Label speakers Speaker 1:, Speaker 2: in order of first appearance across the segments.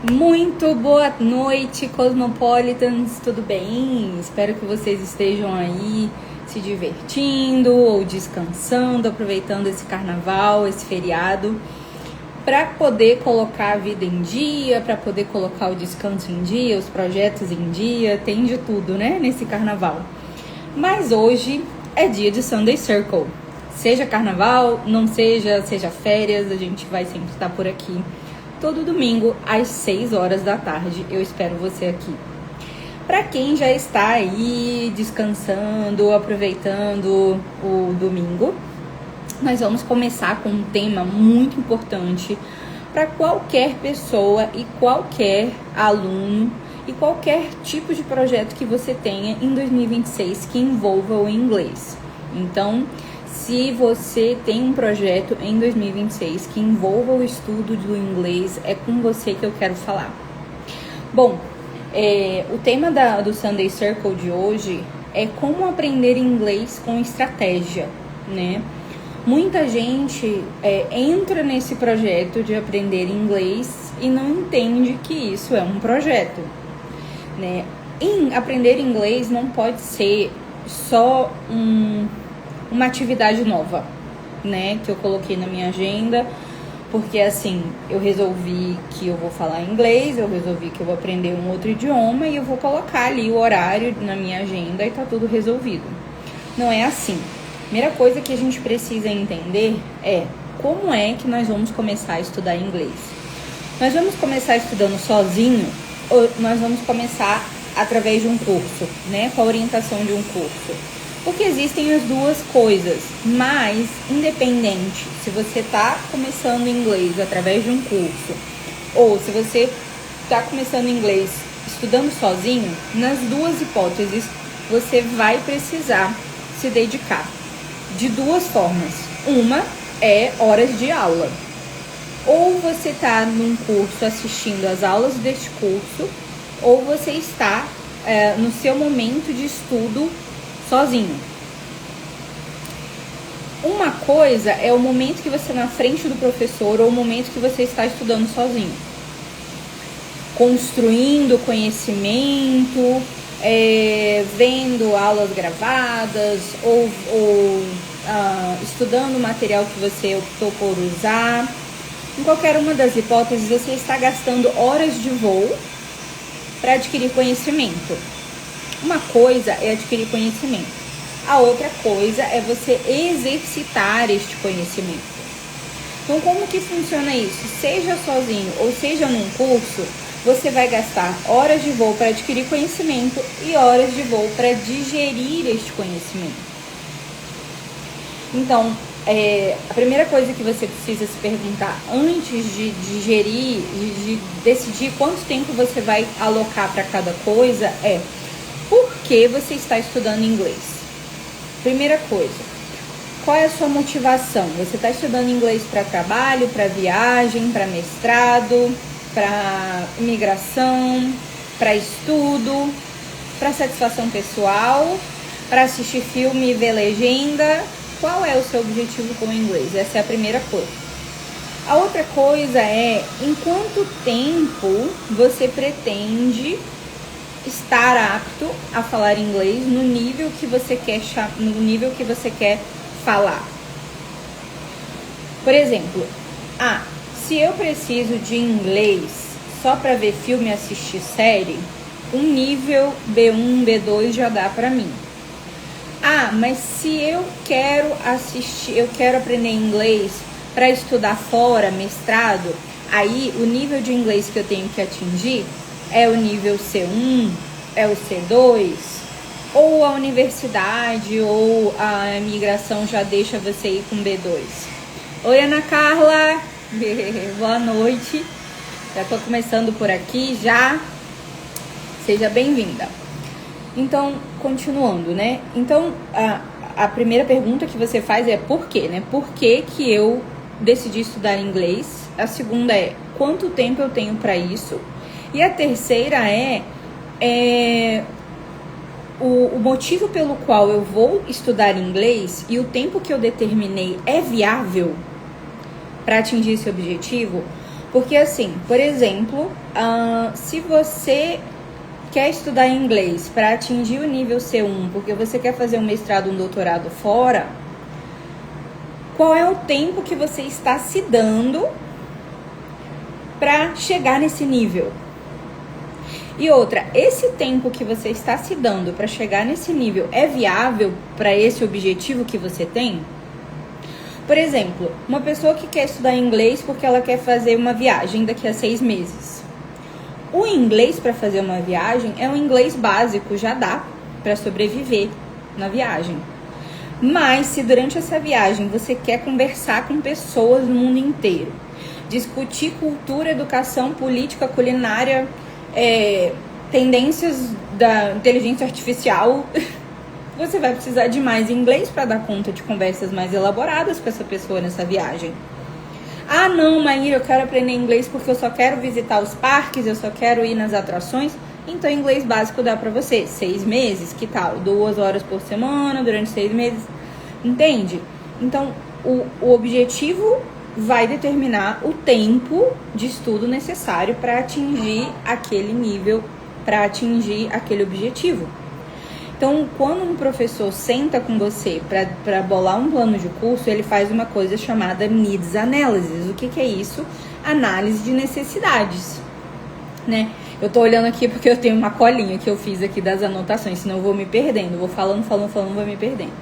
Speaker 1: Muito boa noite, Cosmopolitans, tudo bem? Espero que vocês estejam aí se divertindo ou descansando, aproveitando esse carnaval, esse feriado, para poder colocar a vida em dia, para poder colocar o descanso em dia, os projetos em dia, tem de tudo, né, nesse carnaval. Mas hoje é dia de Sunday Circle. Seja carnaval, não seja férias, a gente vai sempre estar por aqui. Todo domingo, às 6 horas da tarde, eu espero você aqui. Para quem já está aí descansando, aproveitando o domingo, nós vamos começar com um tema muito importante para qualquer pessoa e qualquer aluno e qualquer tipo de projeto que você tenha em 2026 que envolva o inglês. Então, se você tem um projeto em 2026 que envolva o estudo do inglês, é com você que eu quero falar. Bom, o tema do Sunday Circle de hoje é como aprender inglês com estratégia, né? Muita gente entra nesse projeto de aprender inglês e não entende que isso é um projeto, né? Aprender inglês não pode ser só uma atividade nova, né, que eu coloquei na minha agenda, porque assim, eu resolvi que eu vou falar inglês, eu resolvi que eu vou aprender um outro idioma e eu vou colocar ali o horário na minha agenda e tá tudo resolvido. Não é assim. Primeira coisa que a gente precisa entender é como é que nós vamos começar a estudar inglês. Nós vamos começar estudando sozinho ou nós vamos começar através de um curso, né, com a orientação de um curso? Porque existem as duas coisas, mas independente se você está começando inglês através de um curso ou se você está começando inglês estudando sozinho, nas duas hipóteses você vai precisar se dedicar de duas formas. Uma é horas de aula. Ou você está num curso assistindo às aulas deste curso, ou você está no seu momento de estudo sozinho. Uma coisa é o momento que você está na frente do professor ou o momento que você está estudando sozinho, construindo conhecimento, vendo aulas gravadas ou estudando o material que você optou por usar. Em qualquer uma das hipóteses, você está gastando horas de voo para adquirir conhecimento. Uma coisa é adquirir conhecimento, a outra coisa é você exercitar este conhecimento. Então, como que funciona isso? Seja sozinho ou seja num curso, você vai gastar horas de voo para adquirir conhecimento e horas de voo para digerir este conhecimento. Então, a primeira coisa que você precisa se perguntar antes de digerir, de decidir quanto tempo você vai alocar para cada coisa é: por que você está estudando inglês? Primeira coisa, qual é a sua motivação? Você está estudando inglês para trabalho, para viagem, para mestrado, para imigração, para estudo, para satisfação pessoal, para assistir filme e ver legenda? Qual é o seu objetivo com o inglês? Essa é a primeira coisa. A outra coisa é em quanto tempo você pretende estar apto a falar inglês no nível que você quer falar. Por exemplo, se eu preciso de inglês só para ver filme e assistir série, um nível B1, B2 já dá para mim. Mas se eu quero aprender inglês para estudar fora, mestrado, aí o nível de inglês que eu tenho que atingir é o nível C1, é o C2, ou a universidade ou a imigração já deixa você ir com B2. Oi, Ana Carla! Boa noite! Já estou começando por aqui já. Seja bem-vinda. Então, continuando, né? Então, a primeira pergunta que você faz é por quê, né? Por que que eu decidi estudar inglês? A segunda é quanto tempo eu tenho para isso? E a terceira o motivo pelo qual eu vou estudar inglês e o tempo que eu determinei é viável para atingir esse objetivo? Porque assim, por exemplo, se você quer estudar inglês para atingir o nível C1, porque você quer fazer um mestrado, um doutorado fora, qual é o tempo que você está se dando para chegar nesse nível? E outra, esse tempo que você está se dando para chegar nesse nível é viável para esse objetivo que você tem? Por exemplo, uma pessoa que quer estudar inglês porque ela quer fazer uma viagem daqui a 6 meses. O inglês para fazer uma viagem é um inglês básico, já dá para sobreviver na viagem. Mas se durante essa viagem você quer conversar com pessoas no mundo inteiro, discutir cultura, educação, política, culinária, tendências da inteligência artificial, você vai precisar de mais inglês para dar conta de conversas mais elaboradas com essa pessoa nessa viagem. Ah, não, Maíra, eu quero aprender inglês porque eu só quero visitar os parques, eu só quero ir nas atrações. Então, inglês básico dá pra você. 6 meses, que tal? 2 horas por semana, durante 6 meses. Entende? Então, o objetivo vai determinar o tempo de estudo necessário para atingir aquele nível, para atingir aquele objetivo. Então, quando um professor senta com você para bolar um plano de curso, ele faz uma coisa chamada Needs Analysis. O que é isso? Análise de necessidades, né? Eu tô olhando aqui porque eu tenho uma colinha que eu fiz aqui das anotações, senão eu vou me perdendo. Eu vou falando, vou me perdendo.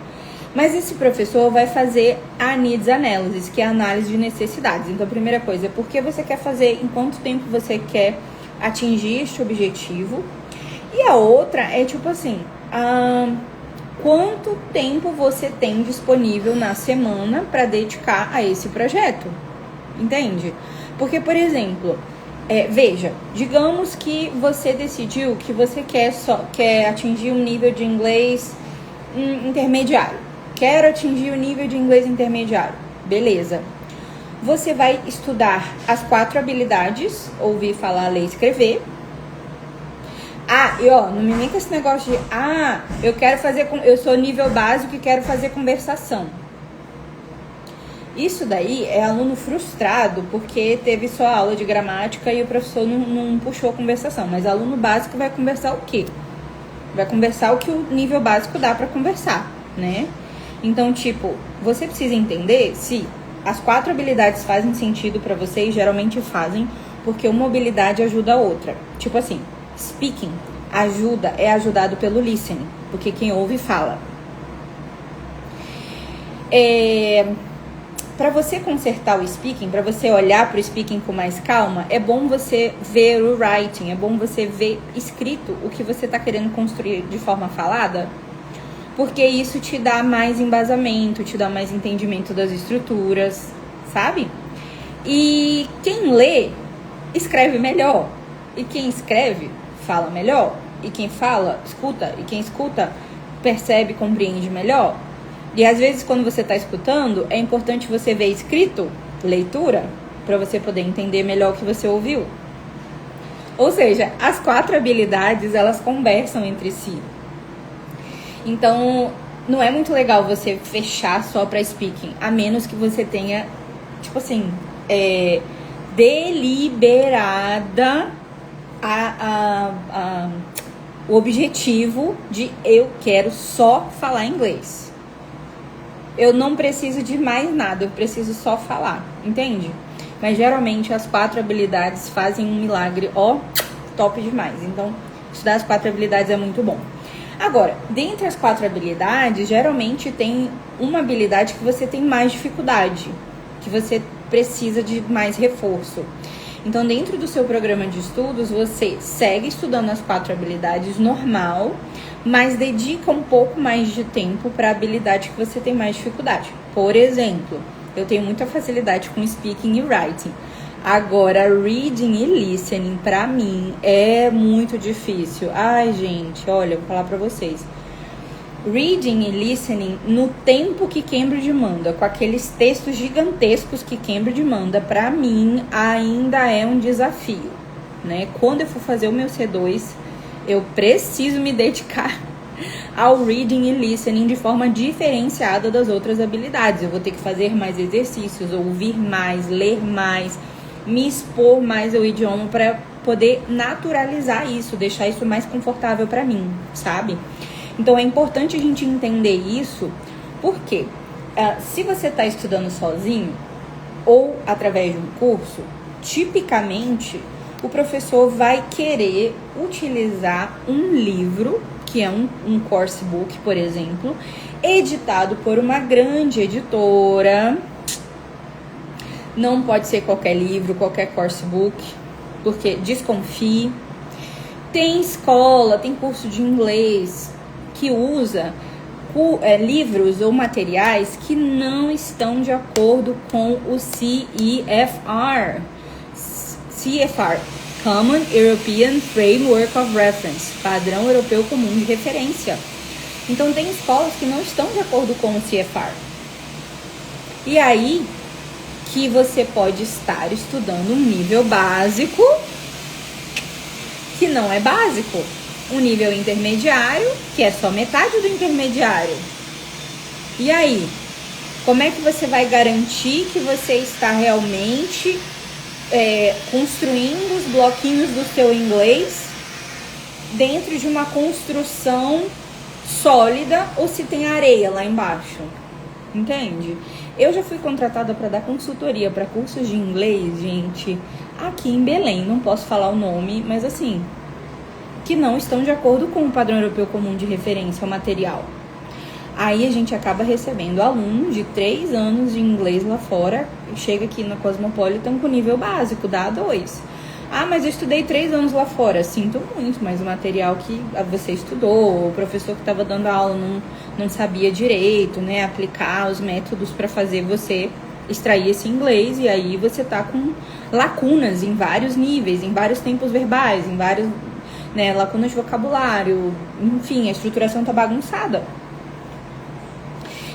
Speaker 1: Mas esse professor vai fazer a Needs Analysis, que é a análise de necessidades. Então, a primeira coisa é por que você quer fazer, em quanto tempo você quer atingir este objetivo. E a outra é tipo assim, quanto tempo você tem disponível na semana para dedicar a esse projeto, entende? Porque, por exemplo, veja, digamos que você decidiu que você quer atingir um nível de inglês intermediário. Quero atingir o nível de inglês intermediário. Beleza. Você vai estudar as 4 habilidades, ouvir, falar, ler e escrever. E não me vem com esse negócio de, eu sou nível básico e quero fazer conversação. Isso daí é aluno frustrado porque teve só aula de gramática e o professor não puxou a conversação. Mas aluno básico vai conversar o quê? Vai conversar o que o nível básico dá pra conversar, né? Então, tipo, você precisa entender se as 4 habilidades fazem sentido pra você, e geralmente fazem, porque uma habilidade ajuda a outra. Tipo assim, speaking é ajudado pelo listening, porque quem ouve fala. Para você consertar o speaking, para você olhar para o speaking com mais calma, é bom você ver o writing, é bom você ver escrito o que você está querendo construir de forma falada, porque isso te dá mais embasamento, te dá mais entendimento das estruturas, sabe? E quem lê, escreve melhor. E quem escreve, fala melhor. E quem fala, escuta. E quem escuta, percebe, compreende melhor. E às vezes, quando você está escutando, é importante você ver escrito, leitura, para você poder entender melhor o que você ouviu. Ou seja, as 4 habilidades, elas conversam entre si. Então, não é muito legal você fechar só para speaking, a menos que você tenha, tipo assim, deliberada o objetivo de eu quero só falar inglês. Eu não preciso de mais nada, eu preciso só falar, entende? Mas geralmente as 4 habilidades fazem um milagre, top demais. Então, estudar as 4 habilidades é muito bom. Agora, dentre as 4 habilidades, geralmente tem uma habilidade que você tem mais dificuldade, que você precisa de mais reforço. Então, dentro do seu programa de estudos, você segue estudando as 4 habilidades normal, mas dedica um pouco mais de tempo para a habilidade que você tem mais dificuldade. Por exemplo, eu tenho muita facilidade com speaking e writing. Agora, reading e listening, pra mim, é muito difícil. Ai, gente, olha, vou falar pra vocês. Reading e listening, no tempo que Cambridge manda, com aqueles textos gigantescos que Cambridge manda, pra mim, ainda é um desafio, né? Quando eu for fazer o meu C2, eu preciso me dedicar ao reading e listening de forma diferenciada das outras habilidades. Eu vou ter que fazer mais exercícios, ouvir mais, ler mais, me expor mais ao idioma para poder naturalizar isso, deixar isso mais confortável para mim, sabe? Então é importante a gente entender isso, porque se você está estudando sozinho ou através de um curso, tipicamente o professor vai querer utilizar um livro, que é um course book, por exemplo, editado por uma grande editora. Não pode ser qualquer livro, qualquer course book, porque desconfie. Tem escola, tem curso de inglês que usa livros ou materiais que não estão de acordo com o CEFR. CEFR, Common European Framework of Reference, padrão europeu comum de referência. Então tem escolas que não estão de acordo com o CEFR. E aí que você pode estar estudando um nível básico que não é básico, um nível intermediário que é só metade do intermediário. E aí, como é que você vai garantir que você está realmente construindo os bloquinhos do seu inglês dentro de uma construção sólida, ou se tem areia lá embaixo? Entende? Eu já fui contratada para dar consultoria para cursos de inglês, gente, aqui em Belém, não posso falar o nome, mas assim, que não estão de acordo com o padrão europeu comum de referência, o material. Aí a gente acaba recebendo alunos de 3 anos de inglês lá fora, chega aqui na Cosmopolitan com nível básico, da A2. Ah, mas eu estudei 3 anos lá fora. Sinto muito, mas o material que você estudou, o professor que estava dando aula não sabia direito, né, aplicar os métodos para fazer você extrair esse inglês, e aí você tá com lacunas em vários níveis, em vários tempos verbais, em vários, né, lacunas de vocabulário, enfim, a estruturação tá bagunçada.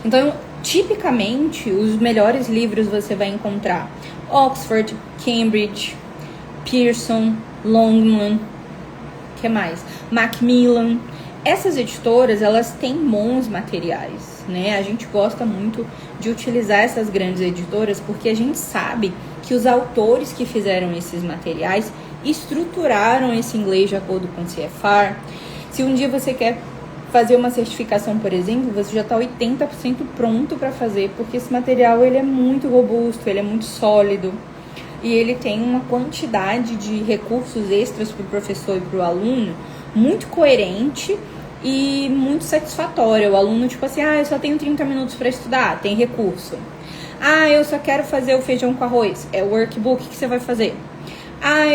Speaker 1: Então, tipicamente, os melhores livros você vai encontrar Oxford, Cambridge, Pearson, Longman, que mais? Macmillan. Essas editoras, elas têm bons materiais, né? A gente gosta muito de utilizar essas grandes editoras porque a gente sabe que os autores que fizeram esses materiais estruturaram esse inglês de acordo com o CFR. Se um dia você quer fazer uma certificação, por exemplo, você já está 80% pronto para fazer, porque esse material ele é muito robusto, ele é muito sólido e ele tem uma quantidade de recursos extras para o professor e para o aluno muito coerente e muito satisfatória. O aluno, tipo assim, eu só tenho 30 minutos para estudar, tem recurso. Eu só quero fazer o feijão com arroz, é o workbook que você vai fazer.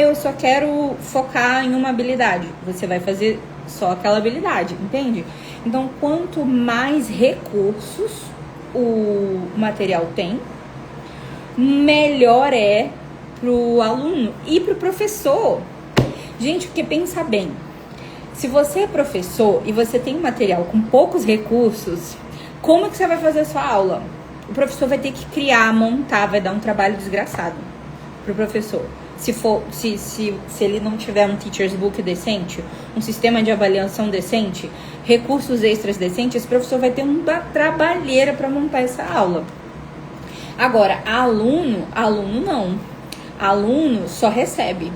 Speaker 1: Eu só quero focar em uma habilidade, você vai fazer só aquela habilidade, entende? Então, quanto mais recursos o material tem, melhor é pro aluno e pro professor. Gente, porque pensa bem, se você é professor e você tem um material com poucos recursos, como que você vai fazer a sua aula? O professor vai ter que criar, montar, vai dar um trabalho desgraçado pro professor. Se ele não tiver um teacher's book decente, um sistema de avaliação decente, recursos extras decentes, esse professor vai ter uma trabalheira para montar essa aula. Agora, aluno não. Aluno só recebe,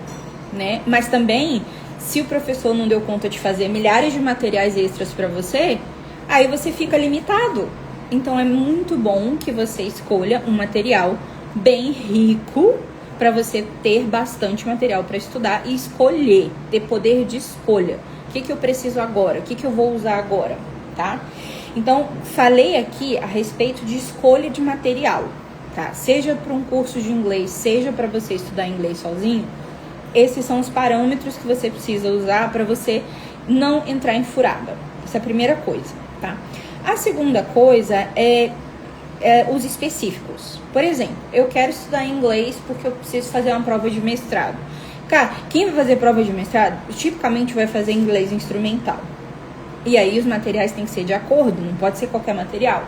Speaker 1: né? Mas também, se o professor não deu conta de fazer milhares de materiais extras para você, aí você fica limitado. Então, é muito bom que você escolha um material bem rico, para você ter bastante material para estudar e escolher, ter poder de escolha. O que eu preciso agora? O que eu vou usar agora, tá? Então, falei aqui a respeito de escolha de material, tá? Seja para um curso de inglês, seja para você estudar inglês sozinho, esses são os parâmetros que você precisa usar para você não entrar em furada. Essa é a primeira coisa, tá? A segunda coisa é os específicos. Por exemplo, eu quero estudar inglês porque eu preciso fazer uma prova de mestrado. Cara, quem vai fazer prova de mestrado, tipicamente vai fazer inglês instrumental. E aí os materiais têm que ser de acordo, não pode ser qualquer material.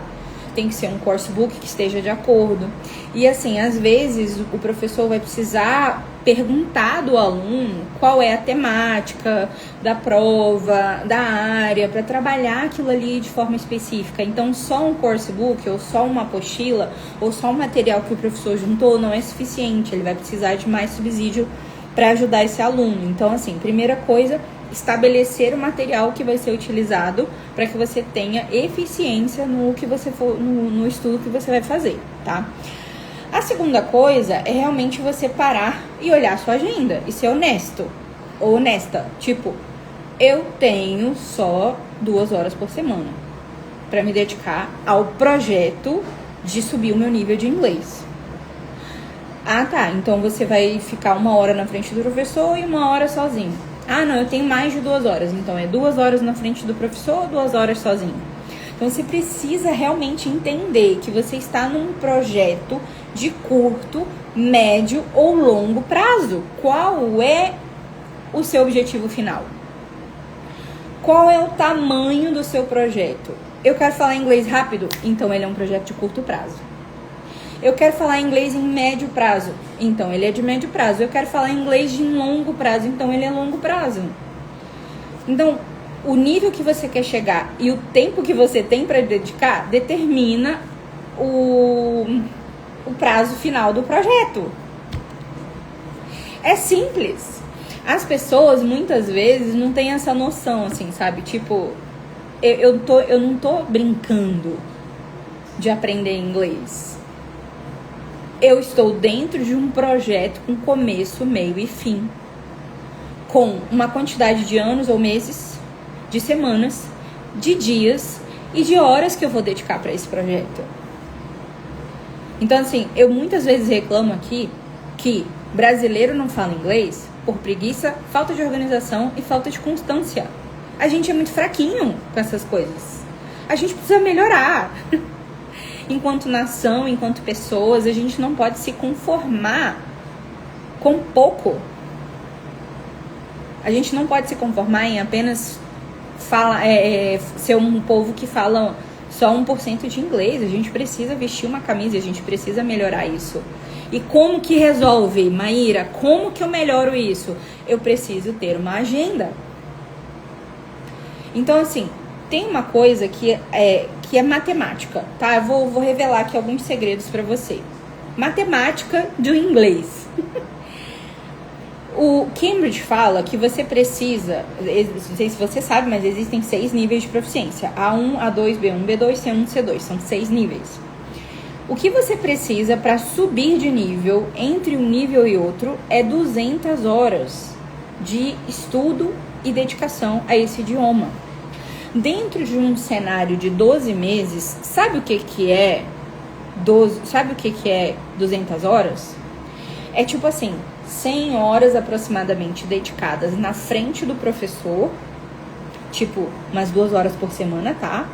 Speaker 1: Tem que ser um course book que esteja de acordo. E assim, às vezes o professor vai precisar perguntar do aluno qual é a temática da prova, da área, para trabalhar aquilo ali de forma específica. Então, só um course book, ou só uma apostila, ou só um material que o professor juntou não é suficiente. Ele vai precisar de mais subsídio para ajudar esse aluno. Então, assim, primeira coisa, estabelecer o material que vai ser utilizado para que você tenha eficiência no que você for, no estudo que você vai fazer, tá? A segunda coisa é realmente você parar e olhar a sua agenda e ser honesto ou honesta. Tipo, eu tenho só 2 horas por semana para me dedicar ao projeto de subir o meu nível de inglês. Ah, tá. Então você vai ficar 1 hora na frente do professor e 1 hora sozinho. Ah, não, eu tenho mais de 2 horas. Então é 2 horas na frente do professor, 2 horas sozinho. Então você precisa realmente entender que você está num projeto de curto, médio ou longo prazo. Qual é o seu objetivo final? Qual é o tamanho do seu projeto? Eu quero falar inglês rápido, então ele é um projeto de curto prazo. Eu quero falar inglês em médio prazo, então ele é de médio prazo. Eu quero falar inglês de longo prazo, então ele é longo prazo. Então, o nível que você quer chegar e o tempo que você tem para dedicar determina o prazo final do projeto. É simples. As pessoas muitas vezes não têm essa noção, assim, sabe? Tipo, eu não tô brincando de aprender inglês. Eu estou dentro de um projeto com começo, meio e fim, com uma quantidade de anos ou meses, de semanas, de dias e de horas que eu vou dedicar para esse projeto. Então, assim, eu muitas vezes reclamo aqui que brasileiro não fala inglês por preguiça, falta de organização e falta de constância. A gente é muito fraquinho com essas coisas. A gente precisa melhorar. Enquanto nação, enquanto pessoas, a gente não pode se conformar com pouco. A gente não pode se conformar em apenas ser um povo que fala só 1% de inglês. A gente precisa vestir uma camisa, a gente precisa melhorar isso. E como que resolve, Maíra? Como que eu melhoro isso? Eu preciso ter uma agenda. Então, assim, tem uma coisa que é matemática, tá? Eu vou revelar aqui alguns segredos para você. Matemática do inglês. O Cambridge fala que você precisa, não sei se você sabe, mas existem 6 níveis de proficiência. A1, A2, B1, B2, C1, C2. São 6 níveis. O que você precisa para subir de nível entre um nível e outro é 200 horas de estudo e dedicação a esse idioma. Dentro de um cenário de 12 meses, sabe o que é 200 horas? É tipo assim, 100 horas aproximadamente dedicadas na frente do professor, tipo, umas 2 horas por semana, tá?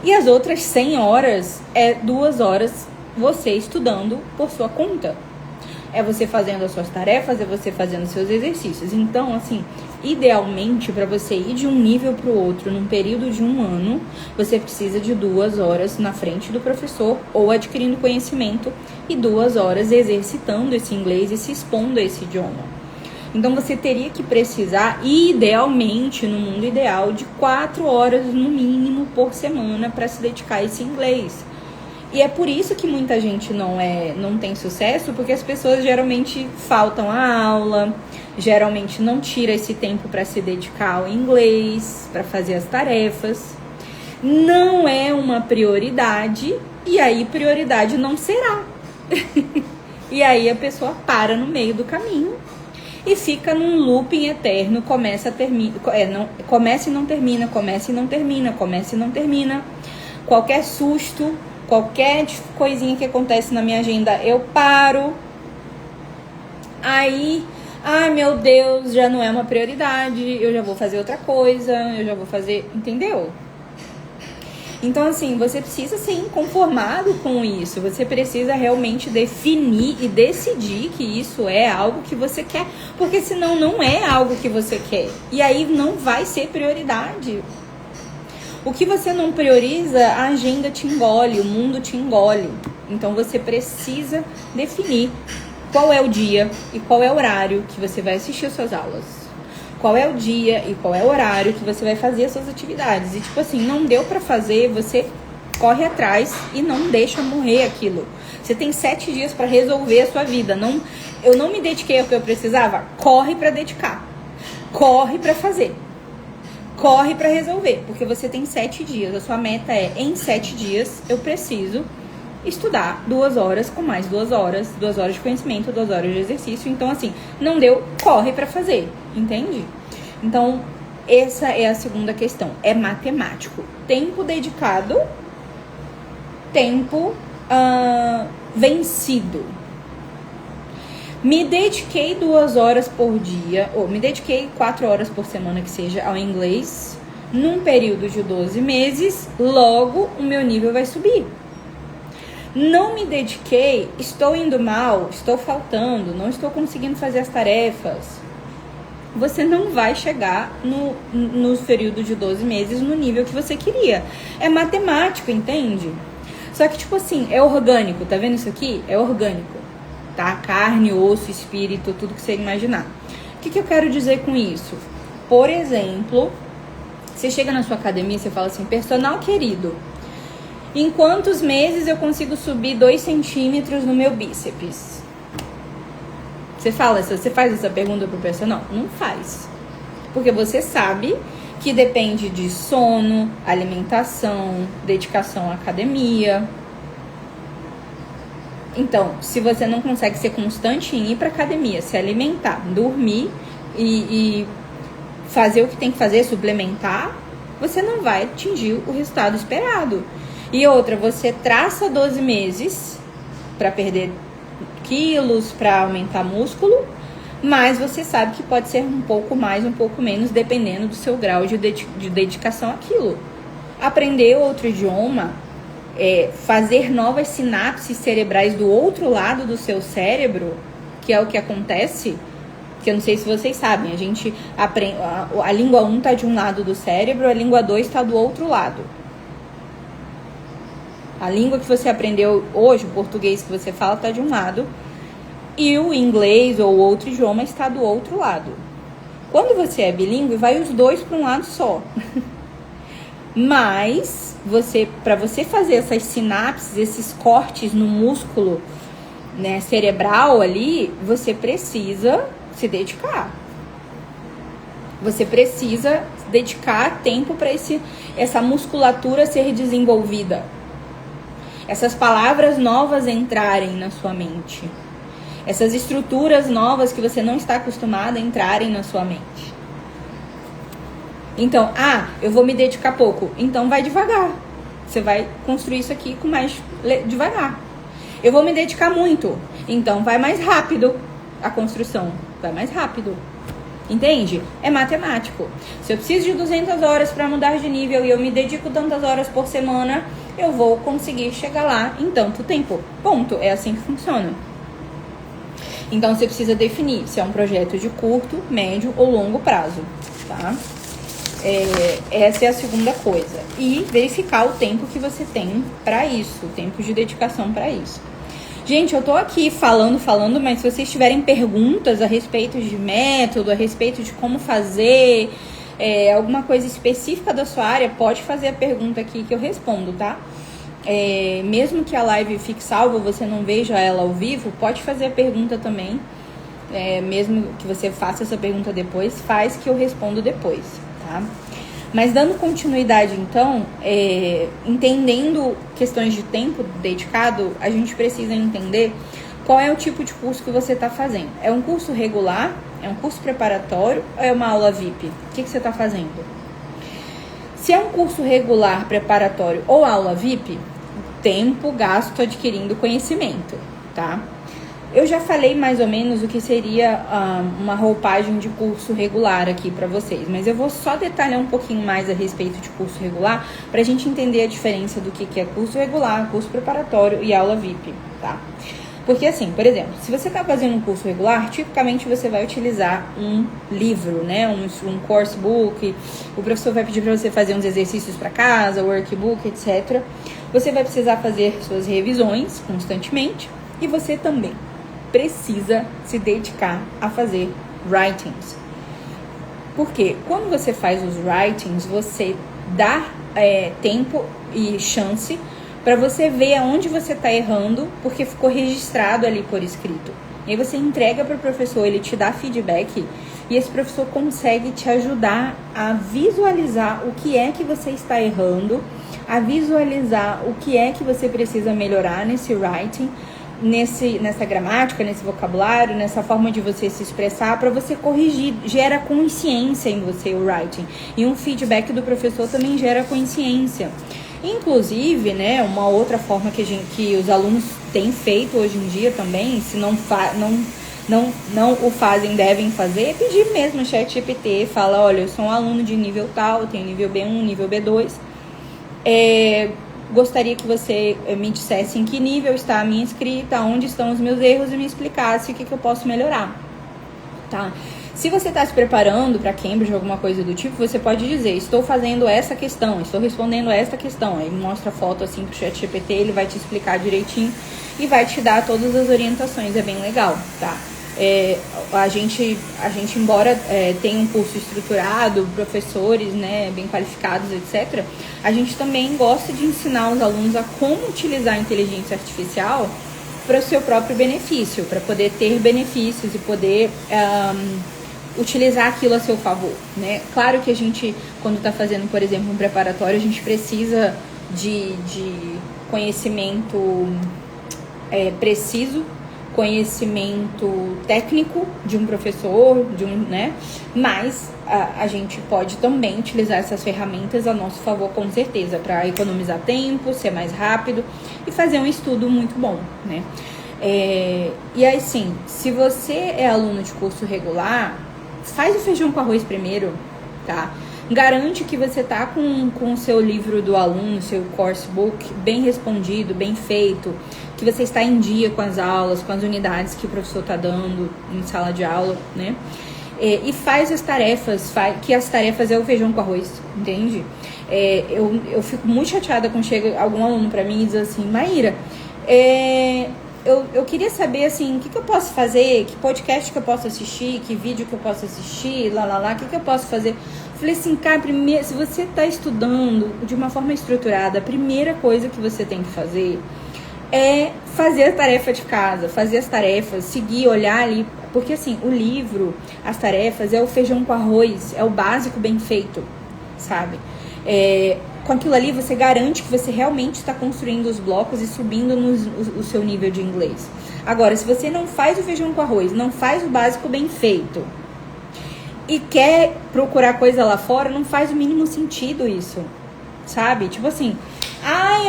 Speaker 1: E as outras 100 horas é 2 horas você estudando por sua conta. É você fazendo as suas tarefas, é você fazendo os seus exercícios. Então, assim, idealmente, para você ir de um nível para o outro num período de 1 ano, você precisa de 2 horas na frente do professor ou adquirindo conhecimento e 2 horas exercitando esse inglês e se expondo a esse idioma. Então, você teria que precisar, idealmente, no mundo ideal, de 4 horas no mínimo por semana para se dedicar a esse inglês. E é por isso que muita gente não tem sucesso, porque as pessoas geralmente faltam a aula, geralmente não tira esse tempo para se dedicar ao inglês, para fazer as tarefas. Não é uma prioridade, e aí prioridade não será. E aí a pessoa para no meio do caminho e fica num looping eterno, começa e não termina, começa e não termina, começa e não termina. Qualquer susto, qualquer coisinha que acontece na minha agenda, eu paro. Aí, ai meu Deus, já não é uma prioridade, eu já vou fazer outra coisa, eu já vou fazer, entendeu? Então, assim, você precisa ser inconformado com isso. Você precisa realmente definir e decidir que isso é algo que você quer. Porque senão não é algo que você quer. E aí não vai ser prioridade. O que você não prioriza, a agenda te engole, o mundo te engole. Então, você precisa definir qual é o dia e qual é o horário que você vai assistir as suas aulas. Qual é o dia e qual é o horário que você vai fazer as suas atividades. E tipo assim, não deu pra fazer, você corre atrás e não deixa morrer aquilo. Você tem 7 dias pra resolver a sua vida. Eu não me dediquei ao que eu precisava, corre pra dedicar. Corre pra fazer. Corre pra resolver, porque você tem 7 dias. A sua meta é, em 7 dias, eu preciso estudar 2 horas com mais 2 horas, 2 horas de conhecimento, 2 horas de exercício. Então, assim, não deu, corre pra fazer, entende? Então, essa é a segunda questão, é matemático. Tempo dedicado, tempo vencido. Me dediquei 2 horas por dia, ou me dediquei 4 horas por semana, que seja, ao inglês, num período de 12 meses, logo o meu nível vai subir. Não me dediquei, estou indo mal, estou faltando, não estou conseguindo fazer as tarefas. Você não vai chegar no período de 12 meses no nível que você queria. É matemático, entende? Só que, tipo assim, é orgânico, tá vendo isso aqui? É orgânico, tá? Carne, osso, espírito, tudo que você imaginar. O que eu quero dizer com isso? Por exemplo, você chega na sua academia e você fala assim, personal querido, em quantos meses eu consigo subir 2 centímetros no meu bíceps? Você faz essa pergunta pro personal? Não faz. Porque você sabe que depende de sono, alimentação, dedicação à academia. Então, se você não consegue ser constante em ir pra academia, se alimentar, dormir e fazer o que tem que fazer, suplementar, você não vai atingir o resultado esperado. E outra, você traça 12 meses para perder quilos, para aumentar músculo, mas você sabe que pode ser um pouco mais, um pouco menos, dependendo do seu grau de dedicação àquilo. Aprender outro idioma, fazer novas sinapses cerebrais do outro lado do seu cérebro, que é o que acontece, que eu não sei se vocês sabem, a gente aprende, a língua 1 tá de um lado do cérebro, a língua 2 tá do outro lado. A língua que você aprendeu hoje, o português que você fala, está de um lado. E o inglês ou outro idioma está do outro lado. Quando você é bilíngue, vai os dois para um lado só. Mas, para você fazer essas sinapses, esses cortes no músculo, né, cerebral ali, você precisa se dedicar. Você precisa dedicar tempo para essa musculatura ser desenvolvida. Essas palavras novas entrarem na sua mente. Essas estruturas novas que você não está acostumado a entrarem na sua mente. Então, eu vou me dedicar pouco. Então vai devagar. Você vai construir isso aqui com mais devagar. Eu vou me dedicar muito. Então vai mais rápido a construção. Vai mais rápido. Entende? É matemático. Se eu preciso de 200 horas para mudar de nível e eu me dedico tantas horas por semana, eu vou conseguir chegar lá em tanto tempo. Ponto. É assim que funciona. Então você precisa definir se é um projeto de curto, médio ou longo prazo, tá? Essa é a segunda coisa. E verificar o tempo que você tem para isso, o tempo de dedicação para isso. Gente, eu tô aqui falando, mas se vocês tiverem perguntas a respeito de método, a respeito de como fazer, alguma coisa específica da sua área, pode fazer a pergunta aqui que eu respondo, tá? Mesmo que a live fique salva, você não veja ela ao vivo, pode fazer a pergunta também. Mesmo que você faça essa pergunta depois, faz que eu respondo depois, tá? Mas dando continuidade, então, entendendo questões de tempo dedicado, a gente precisa entender qual é o tipo de curso que você está fazendo. É um curso regular? É um curso preparatório? Ou é uma aula VIP? O que você está fazendo? Se é um curso regular, preparatório ou aula VIP, tempo gasto adquirindo conhecimento, tá? Eu já falei mais ou menos o que seria uma roupagem de curso regular aqui para vocês, mas eu vou só detalhar um pouquinho mais a respeito de curso regular para a gente entender a diferença do que é curso regular, curso preparatório e aula VIP, tá? Porque assim, por exemplo, se você está fazendo um curso regular, tipicamente você vai utilizar um livro, né? Um course book, o professor vai pedir para você fazer uns exercícios para casa, workbook, etc. Você vai precisar fazer suas revisões constantemente e você também precisa se dedicar a fazer writings. Porque quando você faz os writings, você dá tempo e chance para você ver aonde você está errando, porque ficou registrado ali por escrito. E aí você entrega para o professor, ele te dá feedback, e esse professor consegue te ajudar a visualizar o que é que você está errando, a visualizar o que é que você precisa melhorar nesse writing, nessa gramática, nesse vocabulário, nessa forma de você se expressar, para você corrigir. Gera consciência em você o writing. E um feedback do professor também gera consciência. Inclusive, né, uma outra forma que os alunos têm feito hoje em dia também, se não o fazem, devem fazer, é pedir mesmo o ChatGPT, fala, olha, eu sou um aluno de nível tal, eu tenho nível B1, nível B2, gostaria que você me dissesse em que nível está a minha escrita, onde estão os meus erros e me explicasse o que eu posso melhorar, tá? Se você está se preparando para Cambridge ou alguma coisa do tipo, você pode dizer, estou fazendo essa questão, estou respondendo essa questão. Aí mostra a foto assim pro ChatGPT, ele vai te explicar direitinho e vai te dar todas as orientações, é bem legal, tá? A gente embora tenha um curso estruturado, professores, né, bem qualificados, etc., a gente também gosta de ensinar os alunos a como utilizar a inteligência artificial para o seu próprio benefício, para poder ter benefícios e poder utilizar aquilo a seu favor, né? Claro que a gente, quando está fazendo, por exemplo, um preparatório, a gente precisa de conhecimento preciso, conhecimento técnico de um professor, né? Mas a gente pode também utilizar essas ferramentas a nosso favor, com certeza, para economizar tempo, ser mais rápido e fazer um estudo muito bom, né? E aí, sim, se você é aluno de curso regular, faz o feijão com arroz primeiro, tá? Garante que você tá com o seu livro do aluno, seu course book, bem respondido, bem feito, que você está em dia com as aulas, com as unidades que o professor tá dando em sala de aula, né? E faz as tarefas, que as tarefas é o feijão com arroz, entende? Eu fico muito chateada quando chega algum aluno pra mim e diz assim, Maíra, eu queria saber, assim, o que eu posso fazer, que podcast que eu posso assistir, que vídeo que eu posso assistir, o que eu posso fazer? Eu falei assim, cara, primeiro, se você está estudando de uma forma estruturada, a primeira coisa que você tem que fazer é fazer a tarefa de casa, fazer as tarefas, seguir, olhar ali, porque assim, o livro, as tarefas, é o feijão com arroz, é o básico bem feito, sabe? Com aquilo ali você garante que você realmente está construindo os blocos e subindo o seu nível de inglês. Agora, se você não faz o feijão com arroz, não faz o básico bem feito e quer procurar coisa lá fora, não faz o mínimo sentido isso, sabe? Tipo assim,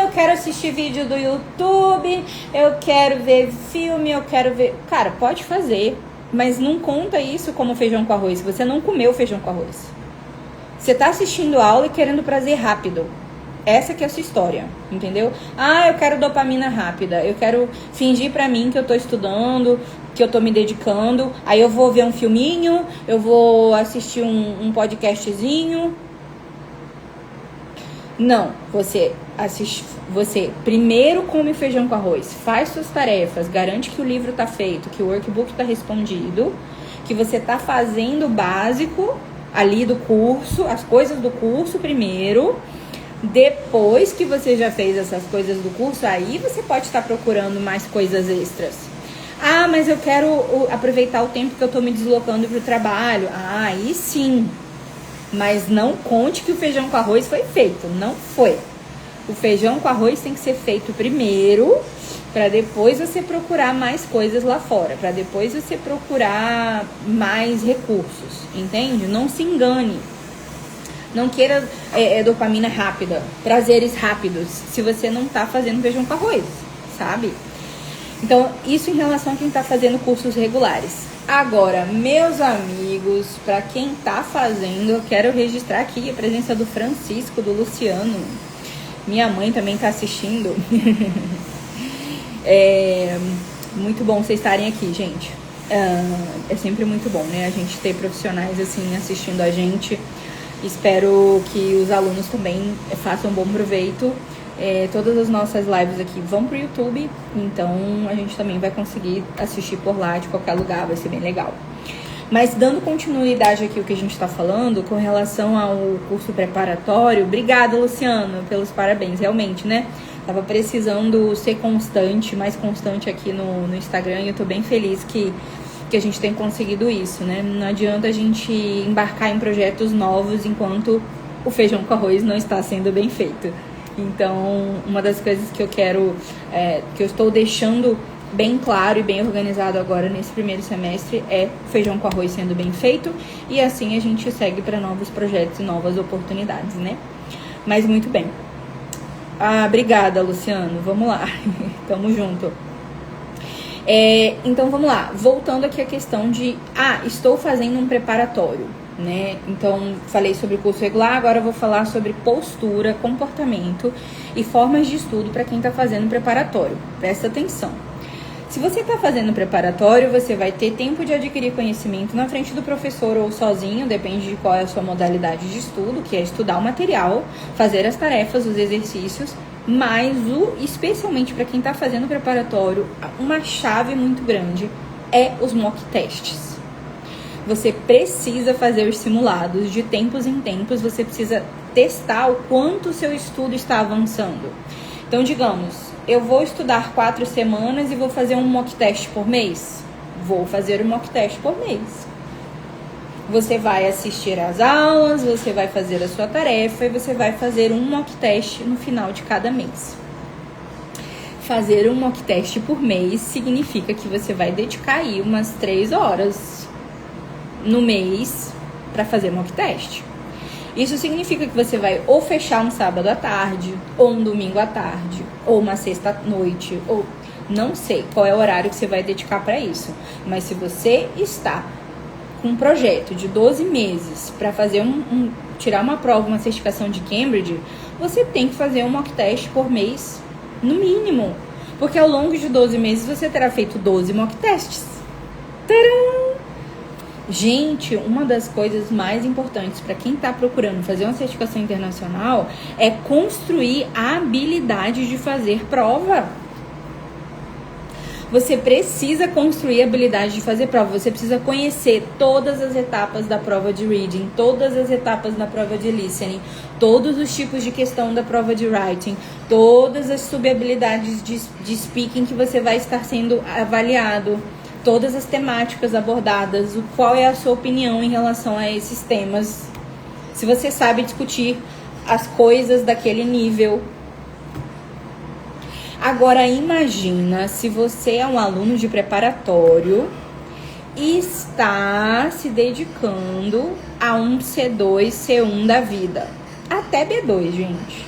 Speaker 1: eu quero assistir vídeo do YouTube, eu quero ver filme, eu quero ver... Cara, pode fazer, mas não conta isso como feijão com arroz, você não comeu feijão com arroz. Você tá assistindo aula e querendo prazer rápido. Essa que é a sua história, entendeu? Eu quero dopamina rápida. Eu quero fingir pra mim que eu tô estudando, que eu tô me dedicando. Aí eu vou ver um filminho, eu vou assistir um podcastzinho. Não, você primeiro come feijão com arroz, faz suas tarefas, garante que o livro tá feito, que o workbook tá respondido, que você tá fazendo o básico ali do curso, as coisas do curso primeiro. Depois que você já fez essas coisas do curso, aí você pode estar procurando mais coisas extras. Mas eu quero aproveitar o tempo que eu tô me deslocando pro trabalho. Aí sim. Mas não conte que o feijão com arroz foi feito. Não foi. O feijão com arroz tem que ser feito primeiro, para depois você procurar mais coisas lá fora, para depois você procurar mais recursos, entende? Não se engane. Não queira dopamina rápida, prazeres rápidos, se você não tá fazendo feijão com arroz, sabe? Então, isso em relação a quem tá fazendo cursos regulares. Agora, meus amigos, para quem tá fazendo, eu quero registrar aqui a presença do Francisco, do Luciano. Minha mãe também tá assistindo. Muito bom vocês estarem aqui, gente. É sempre muito bom, né? A gente ter profissionais assim assistindo a gente. Espero que os alunos também façam um bom proveito. Todas as nossas lives aqui vão pro YouTube, então a gente também vai conseguir assistir por lá, de qualquer lugar, vai ser bem legal. Mas dando continuidade aqui ao que a gente está falando, com relação ao curso preparatório, obrigada, Luciano, pelos parabéns, realmente, né? Tava precisando ser constante, mais constante aqui no Instagram, e eu tô bem feliz que a gente tem conseguido isso, né? Não adianta a gente embarcar em projetos novos enquanto o feijão com arroz não está sendo bem feito. Então, uma das coisas que eu quero, que eu estou deixando bem claro e bem organizado agora nesse primeiro semestre é feijão com arroz sendo bem feito, e assim a gente segue para novos projetos e novas oportunidades, né? Mas muito bem. Obrigada, Luciano. Vamos lá. Tamo junto. Então, vamos lá. Voltando aqui à questão de... estou fazendo um preparatório, né? Então, falei sobre o curso regular, agora eu vou falar sobre postura, comportamento e formas de estudo para quem está fazendo preparatório. Presta atenção. Se você está fazendo preparatório, você vai ter tempo de adquirir conhecimento na frente do professor ou sozinho, depende de qual é a sua modalidade de estudo, que é estudar o material, fazer as tarefas, os exercícios, mas especialmente para quem está fazendo preparatório, uma chave muito grande é os mock tests. Você precisa fazer os simulados de tempos em tempos, você precisa testar o quanto o seu estudo está avançando. Então, digamos, eu vou estudar 4 semanas e vou fazer um mock test por mês? Vou fazer um mock test por mês. Você vai assistir às aulas, você vai fazer a sua tarefa e você vai fazer um mock test no final de cada mês. Fazer um mock test por mês significa que você vai dedicar aí umas 3 horas no mês para fazer mock test. Isso significa que você vai ou fechar um sábado à tarde, ou um domingo à tarde, ou uma sexta à noite, ou não sei qual é o horário que você vai dedicar para isso. Mas se você está com um projeto de 12 meses para fazer tirar uma prova, uma certificação de Cambridge, você tem que fazer um mock test por mês, no mínimo. Porque ao longo de 12 meses você terá feito 12 mock tests. Tcharam! Gente, uma das coisas mais importantes para quem está procurando fazer uma certificação internacional é construir a habilidade de fazer prova. Você precisa construir a habilidade de fazer prova. Você precisa conhecer todas as etapas da prova de reading, todas as etapas da prova de listening, todos os tipos de questão da prova de writing, todas as subhabilidades de speaking que você vai estar sendo avaliado, todas as temáticas abordadas, qual é a sua opinião em relação a esses temas, se você sabe discutir as coisas daquele nível. Agora imagina se você é um aluno de preparatório e está se dedicando a um C2, C1 da vida, até B2, gente.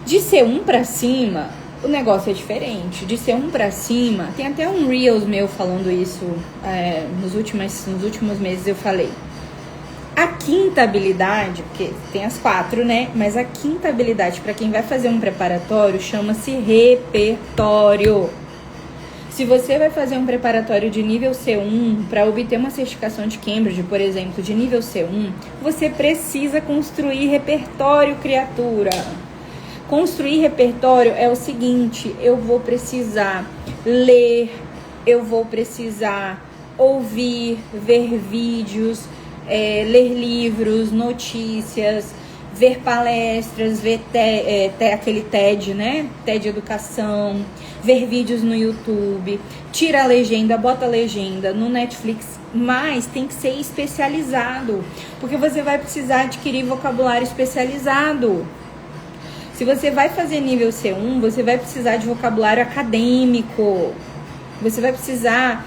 Speaker 1: De C1 para cima, o negócio é diferente. De C1 pra cima, tem até um Reels meu falando isso, nos últimos meses eu falei. A quinta habilidade, porque tem as 4, né? Mas a quinta habilidade para quem vai fazer um preparatório chama-se repertório. Se você vai fazer um preparatório de nível C1 para obter uma certificação de Cambridge, por exemplo, de nível C1, você precisa construir repertório, criatura. Construir repertório é o seguinte: eu vou precisar ler, eu vou precisar ouvir, ver vídeos, ler livros, notícias, ver palestras, ver aquele TED, né? TED Educação, ver vídeos no YouTube, tira a legenda, bota a legenda no Netflix, mas tem que ser especializado, porque você vai precisar adquirir vocabulário especializado. Se você vai fazer nível C1, você vai precisar de vocabulário acadêmico. Você vai precisar...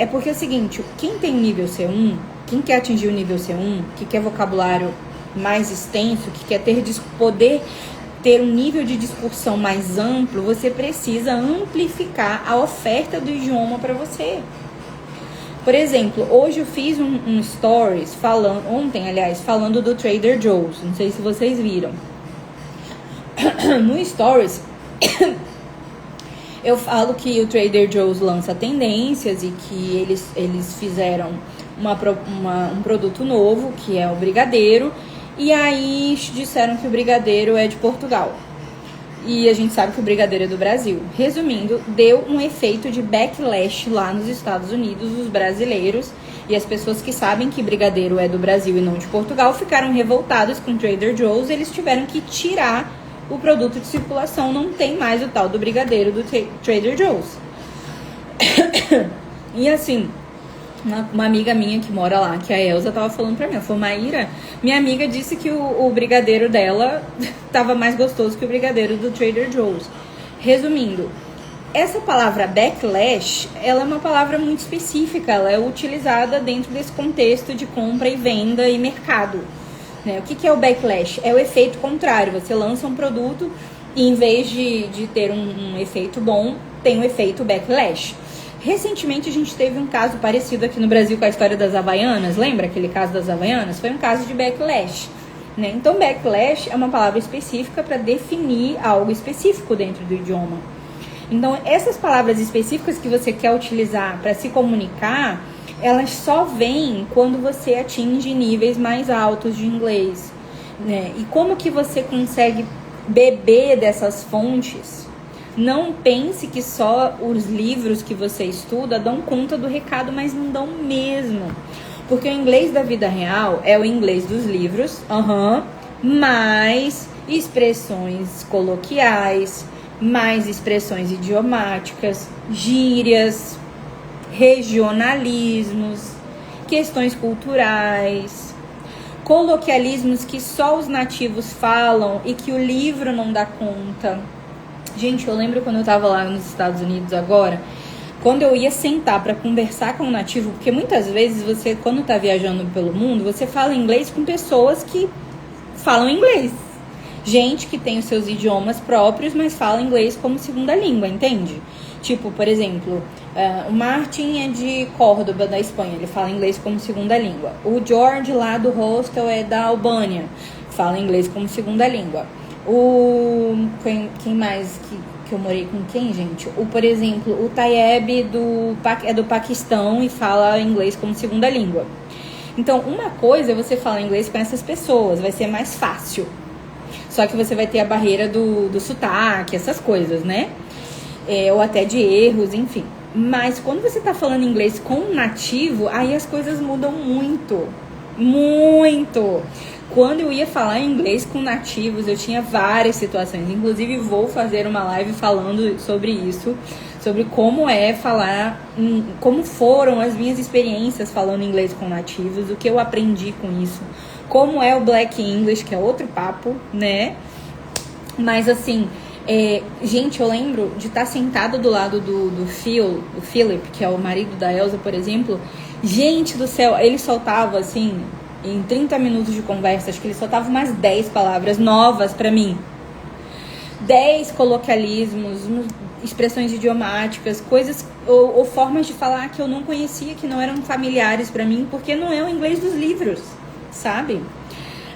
Speaker 1: porque é o seguinte, quem tem nível C1, quem quer atingir o nível C1, que quer vocabulário mais extenso, que quer poder ter um nível de discussão mais amplo, você precisa amplificar a oferta do idioma para você. Por exemplo, hoje eu fiz um stories ontem, aliás, falando do Trader Joe's. Não sei se vocês viram. No Stories, eu falo que o Trader Joe's lança tendências e que eles fizeram um produto novo, que é o brigadeiro, e aí disseram que o brigadeiro é de Portugal. E a gente sabe que o brigadeiro é do Brasil. Resumindo, deu um efeito de backlash lá nos Estados Unidos. Os brasileiros e as pessoas que sabem que brigadeiro é do Brasil e não de Portugal ficaram revoltados com o Trader Joe's. Eles tiveram que tirar o produto de circulação. Não tem mais o tal do brigadeiro do Trader Joe's. E assim, uma amiga minha que mora lá, que é a Elza, tava falando pra mim, ela falou, Maíra, minha amiga disse que o brigadeiro dela tava mais gostoso que o brigadeiro do Trader Joe's. Resumindo, essa palavra backlash, ela é uma palavra muito específica, ela é utilizada dentro desse contexto de compra e venda e mercado, né? O que é o backlash? É o efeito contrário, você lança um produto e em vez de ter um efeito bom, tem um efeito backlash. Recentemente a gente teve um caso parecido aqui no Brasil com a história das Havaianas, lembra aquele caso das Havaianas? Foi um caso de backlash, né? Então backlash é uma palavra específica para definir algo específico dentro do idioma. Então essas palavras específicas que você quer utilizar para se comunicar, elas só vêm quando você atinge níveis mais altos de inglês, né? E como que você consegue beber dessas fontes? Não pense que só os livros que você estuda dão conta do recado, mas não dão mesmo. Porque o inglês da vida real é o inglês dos livros, mais expressões coloquiais, mais expressões idiomáticas, gírias, regionalismos, questões culturais, coloquialismos que só os nativos falam e que o livro não dá conta. Gente, eu lembro quando eu tava lá nos Estados Unidos agora, quando eu ia sentar para conversar com um nativo, porque muitas vezes você, quando tá viajando pelo mundo, você fala inglês com pessoas que falam inglês. Gente que tem os seus idiomas próprios, mas fala inglês como segunda língua, entende? Tipo, por exemplo, o Martin é de Córdoba, da Espanha, ele fala inglês como segunda língua. O George lá do hostel é da Albânia, fala inglês como segunda língua. Quem mais que eu morei com quem, gente? Por exemplo, o Tayeb é do Paquistão e fala inglês como segunda língua. Então, uma coisa é você falar inglês com essas pessoas, vai ser mais fácil. Só que você vai ter a barreira do sotaque, essas coisas, né? Ou até de erros, enfim. Mas quando você tá falando inglês com um nativo, aí as coisas mudam muito. Muito! Quando eu ia falar inglês com nativos, eu tinha várias situações. Inclusive, vou fazer uma live falando sobre isso. Sobre como é falar, como foram as minhas experiências falando inglês com nativos, o que eu aprendi com isso. Como é o Black English, que é outro papo, né? Mas assim, gente, eu lembro de estar sentada do lado do Philip, que é o marido da Elza, por exemplo. Gente do céu, ele soltava assim, em 30 minutos de conversa, acho que ele soltava umas 10 palavras novas pra mim. 10 coloquialismos, expressões idiomáticas, coisas ou formas de falar que eu não conhecia, que não eram familiares pra mim, porque não é o inglês dos livros, sabe?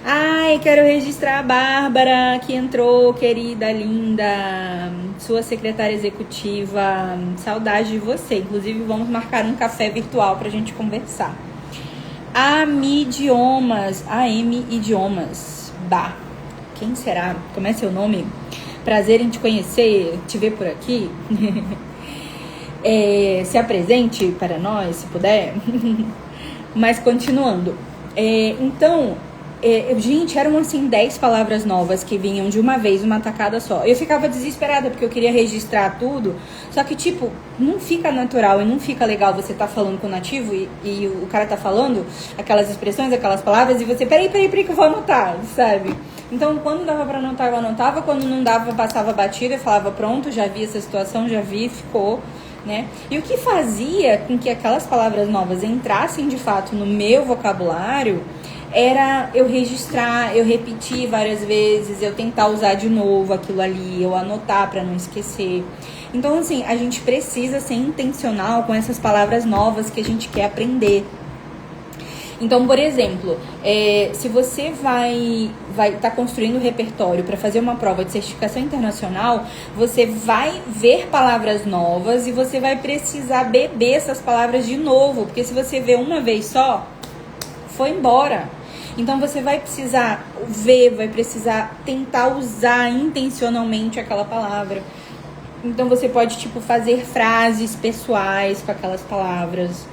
Speaker 1: Ai, quero registrar a Bárbara, que entrou, querida, linda, sua secretária executiva, saudade de você. Inclusive, vamos marcar um café virtual pra gente conversar. AM Idiomas, bah, quem será? Como é seu nome? Prazer em te conhecer, te ver por aqui. Se apresente para nós, se puder. Mas continuando. Então, gente, eram assim 10 palavras novas que vinham de uma vez, uma tacada só. Eu ficava desesperada porque eu queria registrar tudo. Só que, tipo, não fica natural e não fica legal você tá falando com o nativo e o cara tá falando aquelas expressões, aquelas palavras e você, peraí que eu vou anotar, sabe? Então, quando dava pra anotar, eu anotava. Quando não dava, passava batida e falava, pronto, já vi essa situação, já vi, ficou, né? E o que fazia com que aquelas palavras novas entrassem, de fato, no meu vocabulário era eu registrar, eu repetir várias vezes, eu tentar usar de novo aquilo ali, eu anotar pra não esquecer. Então, assim, a gente precisa ser intencional com essas palavras novas que a gente quer aprender. Então, por exemplo, se você vai estar construindo um repertório para fazer uma prova de certificação internacional, você vai ver palavras novas e você vai precisar beber essas palavras de novo, porque se você vê uma vez só, foi embora. Então você vai precisar ver, vai precisar tentar usar intencionalmente aquela palavra. Então você pode, tipo, fazer frases pessoais com aquelas palavras.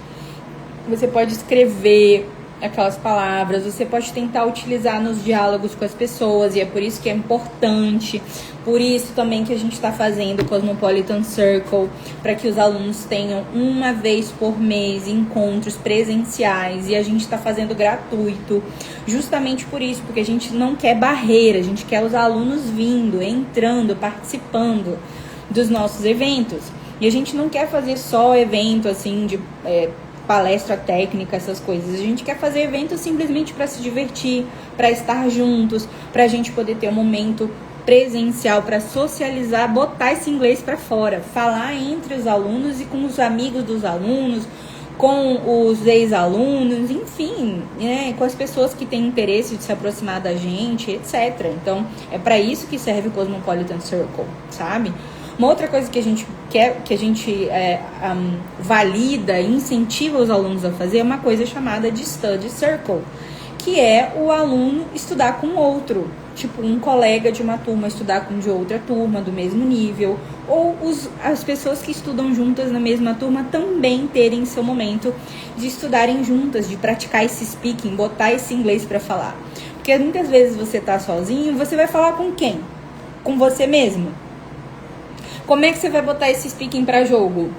Speaker 1: Você pode escrever aquelas palavras. Você pode tentar utilizar nos diálogos com as pessoas. E é por isso que é importante. Por isso também que a gente está fazendo o Cosmopolitan Circle. Para que os alunos tenham uma vez por mês encontros presenciais. E a gente está fazendo gratuito. Justamente por isso. Porque a gente não quer barreira. A gente quer os alunos vindo, entrando, participando dos nossos eventos. E a gente não quer fazer só evento assim de palestra técnica, essas coisas. A gente quer fazer evento simplesmente para se divertir, para estar juntos, para a gente poder ter um momento presencial, para socializar, botar esse inglês para fora, falar entre os alunos e com os amigos dos alunos, com os ex-alunos, enfim, né, com as pessoas que têm interesse de se aproximar da gente, etc. Então, é para isso que serve o Cosmopolitan Circle, sabe? Uma outra coisa que a gente quer, que a gente valida e incentiva os alunos a fazer é uma coisa chamada de Study Circle, que é o aluno estudar com outro, tipo um colega de uma turma estudar com de outra turma do mesmo nível, ou as pessoas que estudam juntas na mesma turma também terem seu momento de estudarem juntas, de praticar esse speaking, botar esse inglês para falar. Porque muitas vezes você tá sozinho, você vai falar com quem? Com você mesmo. Como é que você vai botar esse speaking para jogo?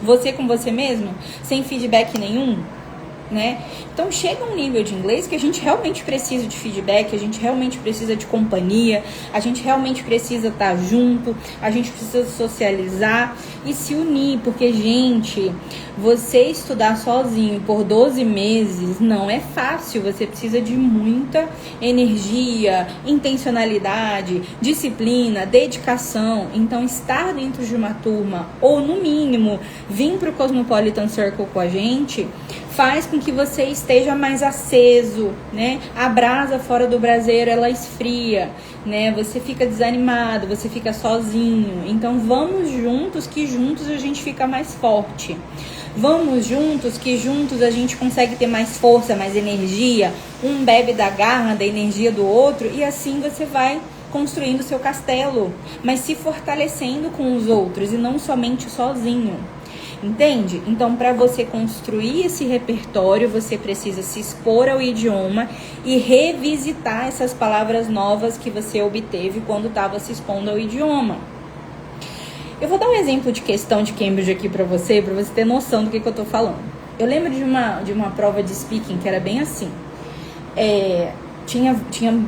Speaker 1: Você com você mesmo? Sem feedback nenhum? Né? Então chega um nível de inglês que a gente realmente precisa de feedback, a gente realmente precisa de companhia, a gente realmente precisa estar junto, a gente precisa socializar e se unir, porque, gente, você estudar sozinho por 12 meses não é fácil, você precisa de muita energia, intencionalidade, disciplina, dedicação. Então estar dentro de uma turma, ou no mínimo vir para o Cosmopolitan Circle com a gente, faz com que você esteja mais aceso, né? A brasa fora do braseiro, ela esfria, né? Você fica desanimado, você fica sozinho. Então vamos juntos, que juntos a gente fica mais forte. Vamos juntos, que juntos a gente consegue ter mais força, mais energia. Um bebe da garra, da energia do outro, e assim você vai construindo o seu castelo, mas se fortalecendo com os outros e não somente sozinho. Entende? Então, para você construir esse repertório, você precisa se expor ao idioma e revisitar essas palavras novas que você obteve quando estava se expondo ao idioma. Eu vou dar um exemplo de questão de Cambridge aqui para você ter noção do que eu estou falando. Eu lembro de uma prova de speaking que era bem assim. Tinha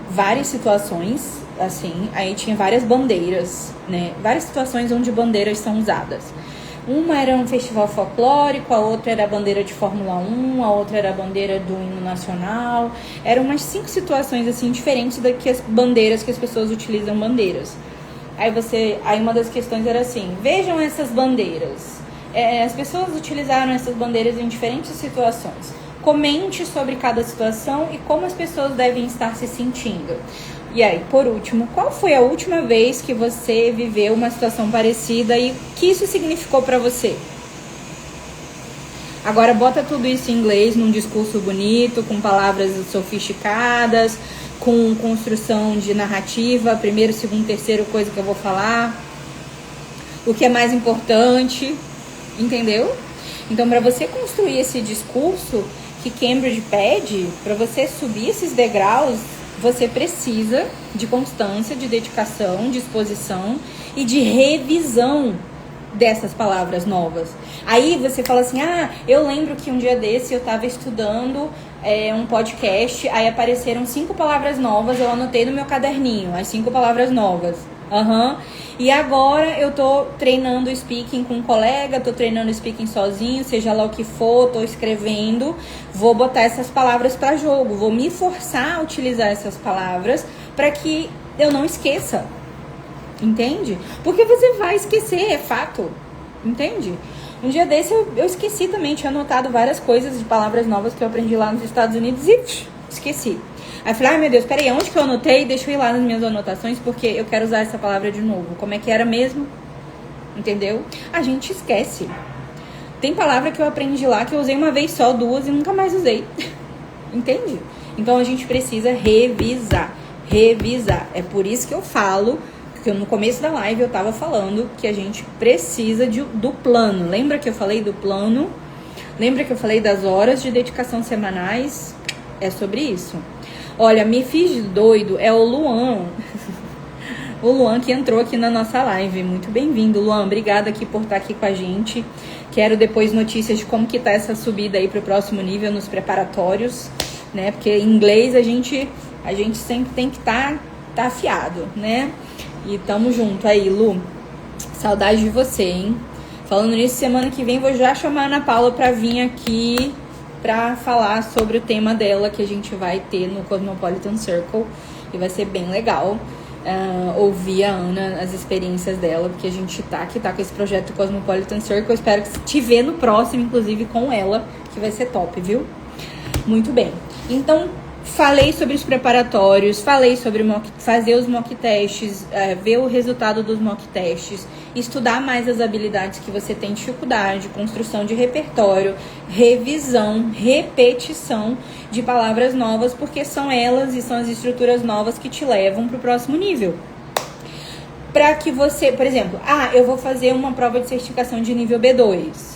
Speaker 1: várias situações, assim, aí tinha várias bandeiras, né? Várias situações onde bandeiras são usadas. Uma era um festival folclórico, a outra era a bandeira de Fórmula 1, a outra era a bandeira do hino nacional. Eram umas 5 situações assim diferentes das bandeiras que as pessoas utilizam bandeiras. Aí uma das questões era assim: vejam essas bandeiras. As pessoas utilizaram essas bandeiras em diferentes situações. Comente sobre cada situação e como as pessoas devem estar se sentindo. E aí, por último, qual foi a última vez que você viveu uma situação parecida e o que isso significou para você? Agora bota tudo isso em inglês num discurso bonito, com palavras sofisticadas, com construção de narrativa, primeiro, segundo, terceiro coisa que eu vou falar, o que é mais importante, entendeu? Então, para você construir esse discurso que Cambridge pede, para você subir esses degraus, você precisa de constância, de dedicação, de exposição e de revisão dessas palavras novas. Aí você fala assim: eu lembro que um dia desse eu estava estudando um podcast, aí apareceram 5 palavras novas, eu anotei no meu caderninho, as 5 palavras novas. E agora eu tô treinando o speaking com um colega, tô treinando o speaking sozinho, seja lá o que for, tô escrevendo, vou botar essas palavras para jogo, vou me forçar a utilizar essas palavras para que eu não esqueça, entende? Porque você vai esquecer, é fato, entende? Um dia desse eu esqueci também, tinha anotado várias coisas de palavras novas que eu aprendi lá nos Estados Unidos e esqueci. Aí eu falei: meu Deus, peraí, onde que eu anotei? Deixa eu ir lá nas minhas anotações, porque eu quero usar essa palavra de novo. Como é que era mesmo? Entendeu? A gente esquece. Tem palavra que eu aprendi lá que eu usei uma vez só, 2 e nunca mais usei. Entende? Então a gente precisa revisar. É por isso que eu falo, que no começo da live eu tava falando que a gente precisa do plano. Lembra que eu falei do plano? Lembra que eu falei das horas de dedicação semanais? É sobre isso. Olha, me fiz de doido, é o Luan. O Luan que entrou aqui na nossa live. Muito bem-vindo, Luan. Obrigada aqui por estar aqui com a gente. Quero depois notícias de como que tá essa subida aí pro próximo nível nos preparatórios, né? Porque em inglês a gente sempre tem que tá afiado, né? E tamo junto aí, Lu. Saudade de você, hein? Falando nisso, semana que vem vou já chamar a Ana Paula pra vir aqui pra falar sobre o tema dela que a gente vai ter no Cosmopolitan Circle. E vai ser bem legal ouvir a Ana, as experiências dela, porque a gente tá com esse projeto do Cosmopolitan Circle. Eu espero te ver no próximo, inclusive com ela, que vai ser top, viu? Muito bem. Então, falei sobre os preparatórios, falei sobre fazer os mock testes, ver o resultado dos mock testes, estudar mais as habilidades que você tem dificuldade, construção de repertório, revisão, repetição de palavras novas, porque são elas e são as estruturas novas que te levam para o próximo nível. Para que você, por exemplo, eu vou fazer uma prova de certificação de nível B2.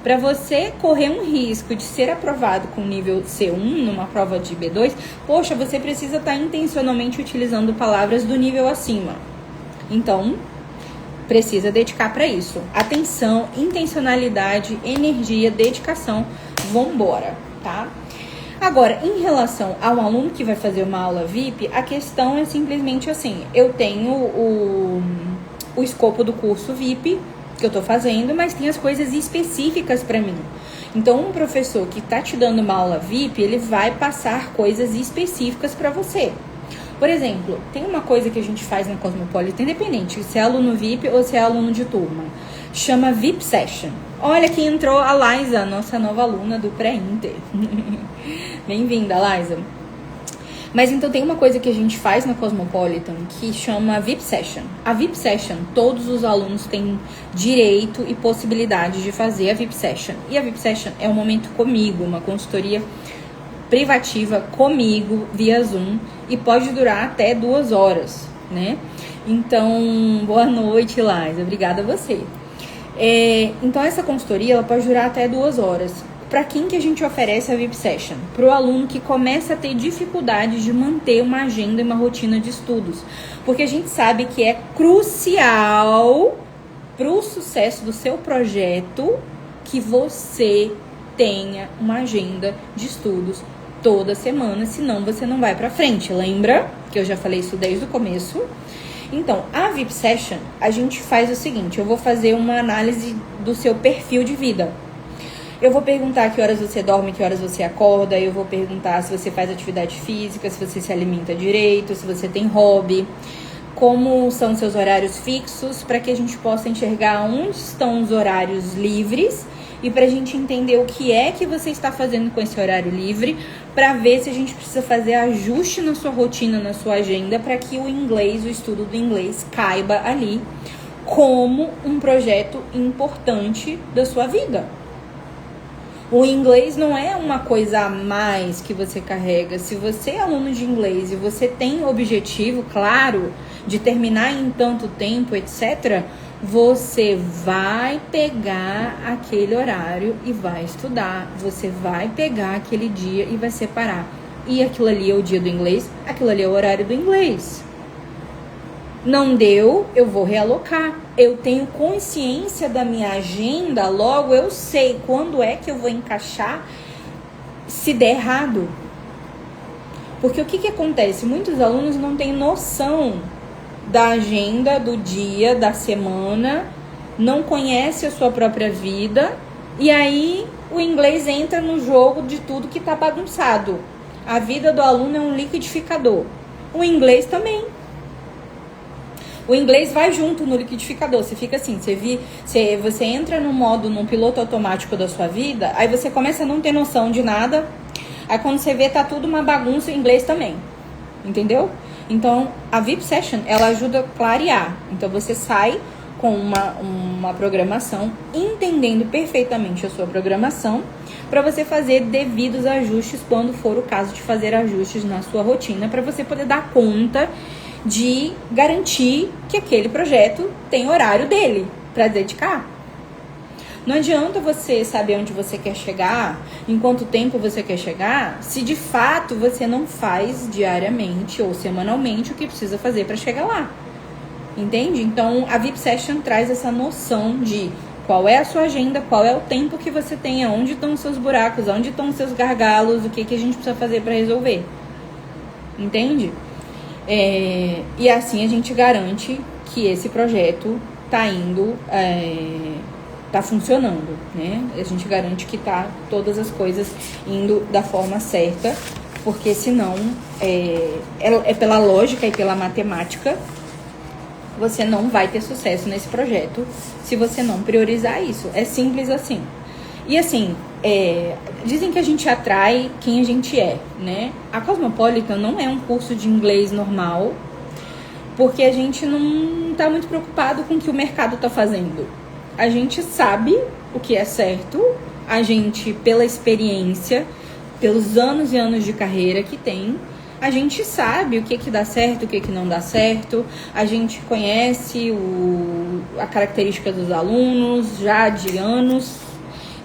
Speaker 1: Para você correr um risco de ser aprovado com nível C1 numa prova de B2, poxa, você precisa estar intencionalmente utilizando palavras do nível acima. Então, precisa dedicar para isso. Atenção, intencionalidade, energia, dedicação, vambora, tá? Agora, em relação ao aluno que vai fazer uma aula VIP, a questão é simplesmente assim, eu tenho o escopo do curso VIP, que eu tô fazendo, mas tem as coisas específicas para mim. Então, um professor que tá te dando uma aula VIP, ele vai passar coisas específicas para você. Por exemplo, tem uma coisa que a gente faz na Cosmopolitan, independente se é aluno VIP ou se é aluno de turma, chama VIP Session. Olha que entrou a Liza, nossa nova aluna do pré-inter. Bem-vinda, Liza. Mas então tem uma coisa que a gente faz na Cosmopolitan que chama VIP Session. A VIP Session, todos os alunos têm direito e possibilidade de fazer a VIP Session. E a VIP Session é um momento comigo, uma consultoria privativa comigo via Zoom e pode durar até 2 horas, né? Então, boa noite, Liza. Obrigada a você. Então, essa consultoria ela pode durar até 2 horas. Para quem que a gente oferece a VIP Session? Para o aluno que começa a ter dificuldade de manter uma agenda e uma rotina de estudos. Porque a gente sabe que é crucial para o sucesso do seu projeto que você tenha uma agenda de estudos toda semana, senão você não vai para frente. Lembra que eu já falei isso desde o começo? Então, a VIP Session, a gente faz o seguinte, eu vou fazer uma análise do seu perfil de vida. Eu vou perguntar que horas você dorme, que horas você acorda. Eu vou perguntar se você faz atividade física, se você se alimenta direito, se você tem hobby. Como são seus horários fixos, para que a gente possa enxergar onde estão os horários livres e para a gente entender o que é que você está fazendo com esse horário livre, para ver se a gente precisa fazer ajuste na sua rotina, na sua agenda, para que o inglês, o estudo do inglês, caiba ali como um projeto importante da sua vida. O inglês não é uma coisa a mais que você carrega. Se você é aluno de inglês e você tem objetivo claro de terminar em tanto tempo, etc., você vai pegar aquele horário e vai estudar. Você vai pegar aquele dia e vai separar. E aquilo ali é o dia do inglês, aquilo ali é o horário do inglês. Não deu, eu vou realocar. Eu tenho consciência da minha agenda, logo eu sei quando é que eu vou encaixar se der errado. Porque o que acontece? Muitos alunos não têm noção da agenda, do dia, da semana, não conhece a sua própria vida, e aí o inglês entra no jogo de tudo que tá bagunçado. A vida do aluno é um liquidificador. O inglês também. O inglês vai junto no liquidificador. Você fica assim, você entra no modo, num piloto automático da sua vida, aí você começa a não ter noção de nada, aí quando você vê tá tudo uma bagunça, o inglês também. Entendeu? Então, a VIP Session, ela ajuda a clarear. Então, você sai com uma programação, entendendo perfeitamente a sua programação, para você fazer devidos ajustes quando for o caso de fazer ajustes na sua rotina, para você poder dar conta de garantir que aquele projeto tem horário dele para dedicar. Não adianta você saber onde você quer chegar, em quanto tempo você quer chegar, se de fato você não faz diariamente ou semanalmente o que precisa fazer para chegar lá. Entende? Então, a VIP Session traz essa noção de qual é a sua agenda, qual é o tempo que você tem, onde estão os seus buracos, onde estão os seus gargalos, o que a gente precisa fazer para resolver. Entende? E assim a gente garante que esse projeto tá indo, tá funcionando, né? A gente garante que tá todas as coisas indo da forma certa, porque senão pela lógica e pela matemática você não vai ter sucesso nesse projeto se você não priorizar isso. É simples assim. E assim, dizem que a gente atrai quem a gente é, né? A Cosmopolitan não é um curso de inglês normal, porque a gente não tá muito preocupado com o que o mercado tá fazendo. A gente sabe o que é certo, a gente, pela experiência, pelos anos e anos de carreira que tem, a gente sabe o que dá certo, o que não dá certo, a gente conhece a característica dos alunos já de anos.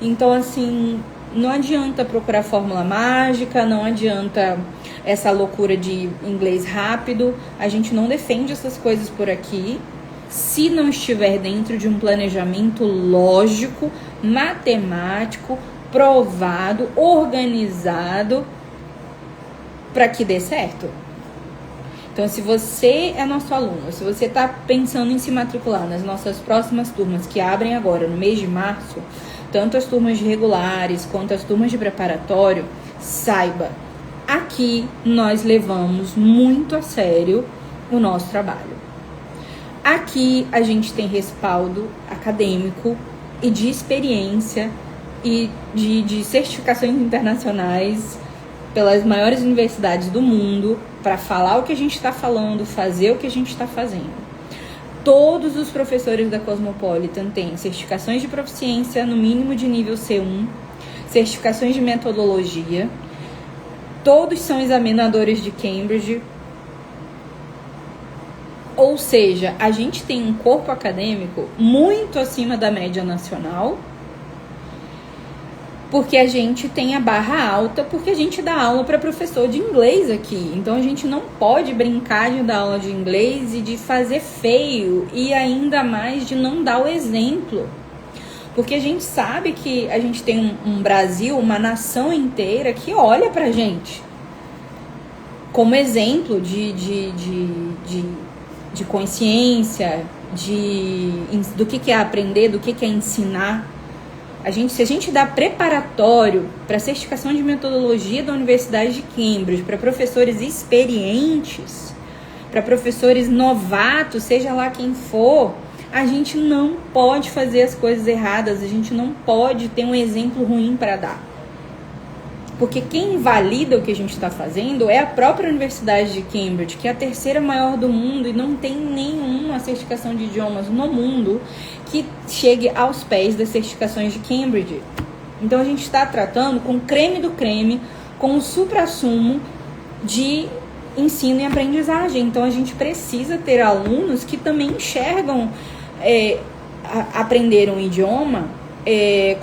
Speaker 1: Então, assim, não adianta procurar fórmula mágica, não adianta essa loucura de inglês rápido. A gente não defende essas coisas por aqui, se não estiver dentro de um planejamento lógico, matemático, provado, organizado, para que dê certo. Então, se você é nosso aluno, se você está pensando em se matricular nas nossas próximas turmas que abrem agora no mês de março, tanto as turmas de regulares quanto as turmas de preparatório, saiba, aqui nós levamos muito a sério o nosso trabalho. Aqui a gente tem respaldo acadêmico e de experiência e de certificações internacionais pelas maiores universidades do mundo para falar o que a gente está falando, fazer o que a gente está fazendo. Todos os professores da Cosmopolitan têm certificações de proficiência no mínimo de nível C1, certificações de metodologia, todos são examinadores de Cambridge. Ou seja, a gente tem um corpo acadêmico muito acima da média nacional, porque a gente tem a barra alta, porque a gente dá aula para professor de inglês aqui. Então a gente não pode brincar de dar aula de inglês e de fazer feio, e ainda mais de não dar o exemplo. Porque a gente sabe que a gente tem um Brasil, uma nação inteira que olha pra gente como exemplo de consciência, do que é aprender, do que é ensinar. Se a gente dá preparatório para certificação de metodologia da Universidade de Cambridge, para professores experientes, para professores novatos, seja lá quem for, a gente não pode fazer as coisas erradas, a gente não pode ter um exemplo ruim para dar. Porque quem invalida o que a gente está fazendo é a própria Universidade de Cambridge, que é a terceira maior do mundo e não tem nenhuma certificação de idiomas no mundo que chegue aos pés das certificações de Cambridge. Então a gente está tratando com o creme do creme, com o suprassumo de ensino e aprendizagem. Então a gente precisa ter alunos que também enxergam aprender um idioma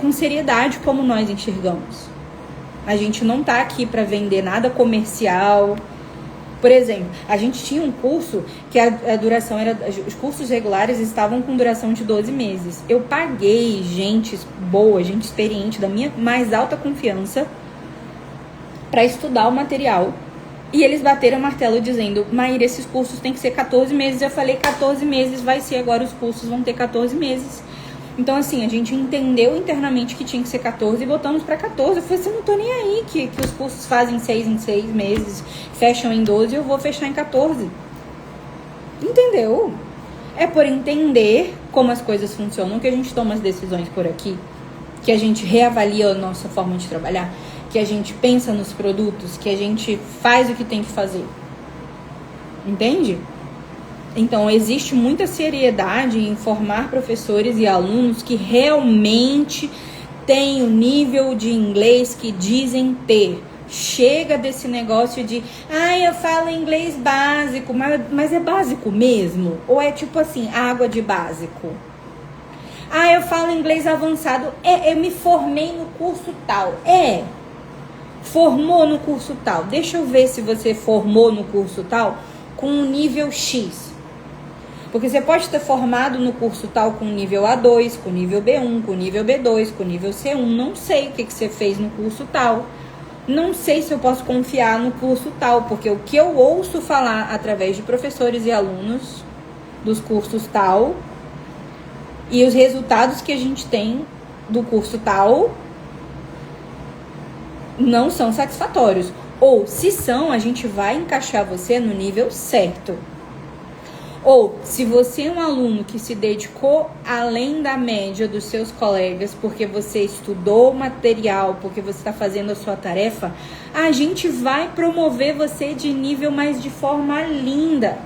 Speaker 1: com seriedade como nós enxergamos. A gente não tá aqui para vender nada comercial. Por exemplo, a gente tinha um curso que a duração era... Os cursos regulares estavam com duração de 12 meses. Eu paguei gente boa, gente experiente, da minha mais alta confiança, para estudar o material. E eles bateram o martelo dizendo: Maíra, esses cursos têm que ser 14 meses. Eu falei, 14 meses vai ser agora, os cursos vão ter 14 meses. Então, assim, a gente entendeu internamente que tinha que ser 14 e botamos para 14. Eu falei assim, não tô nem aí que os cursos fazem 6 em 6 meses, fecham em 12 e eu vou fechar em 14. Entendeu? É por entender como as coisas funcionam que a gente toma as decisões por aqui, que a gente reavalia a nossa forma de trabalhar, que a gente pensa nos produtos, que a gente faz o que tem que fazer. Entende? Então, existe muita seriedade em formar professores e alunos que realmente têm o nível de inglês que dizem ter. Chega desse negócio de, eu falo inglês básico, mas é básico mesmo? Ou é tipo assim, água de básico? Eu falo inglês avançado. Eu me formei no curso tal. Formou no curso tal. Deixa eu ver se você formou no curso tal com o nível X. Porque você pode ter formado no curso tal com nível A2, com nível B1, com nível B2, com nível C1. Não sei o que você fez no curso tal. Não sei se eu posso confiar no curso tal, porque o que eu ouço falar através de professores e alunos dos cursos tal e os resultados que a gente tem do curso tal não são satisfatórios. Ou, se são, a gente vai encaixar você no nível certo. Ou, se você é um aluno que se dedicou além da média dos seus colegas, porque você estudou material, porque você está fazendo a sua tarefa, a gente vai promover você de nível, mas de forma linda.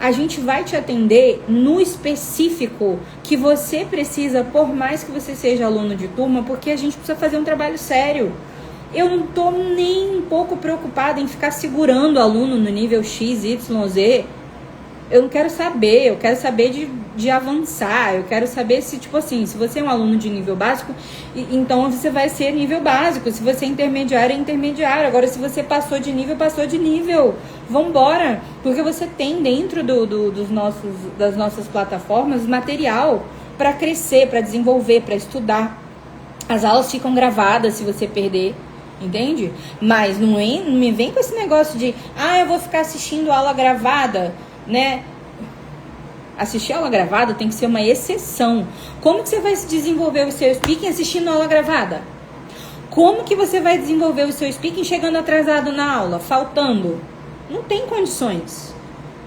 Speaker 1: A gente vai te atender no específico que você precisa, por mais que você seja aluno de turma, porque a gente precisa fazer um trabalho sério. Eu não tô nem um pouco preocupada em ficar segurando o aluno no nível X, Y, Z. Eu não quero saber, eu quero saber de avançar, eu quero saber se, tipo assim, se você é um aluno de nível básico, então você vai ser nível básico, se você é intermediário, é intermediário. Agora, se você passou de nível, passou de nível. Vambora, porque você tem dentro das nossas plataformas material para crescer, para desenvolver, para estudar. As aulas ficam gravadas se você perder. Entende? Mas não me vem com esse negócio de eu vou ficar assistindo aula gravada, né? Assistir aula gravada tem que ser uma exceção. Como que você vai desenvolver o seu speaking assistindo aula gravada? Como que você vai desenvolver o seu speaking chegando atrasado na aula, faltando? Não tem condições.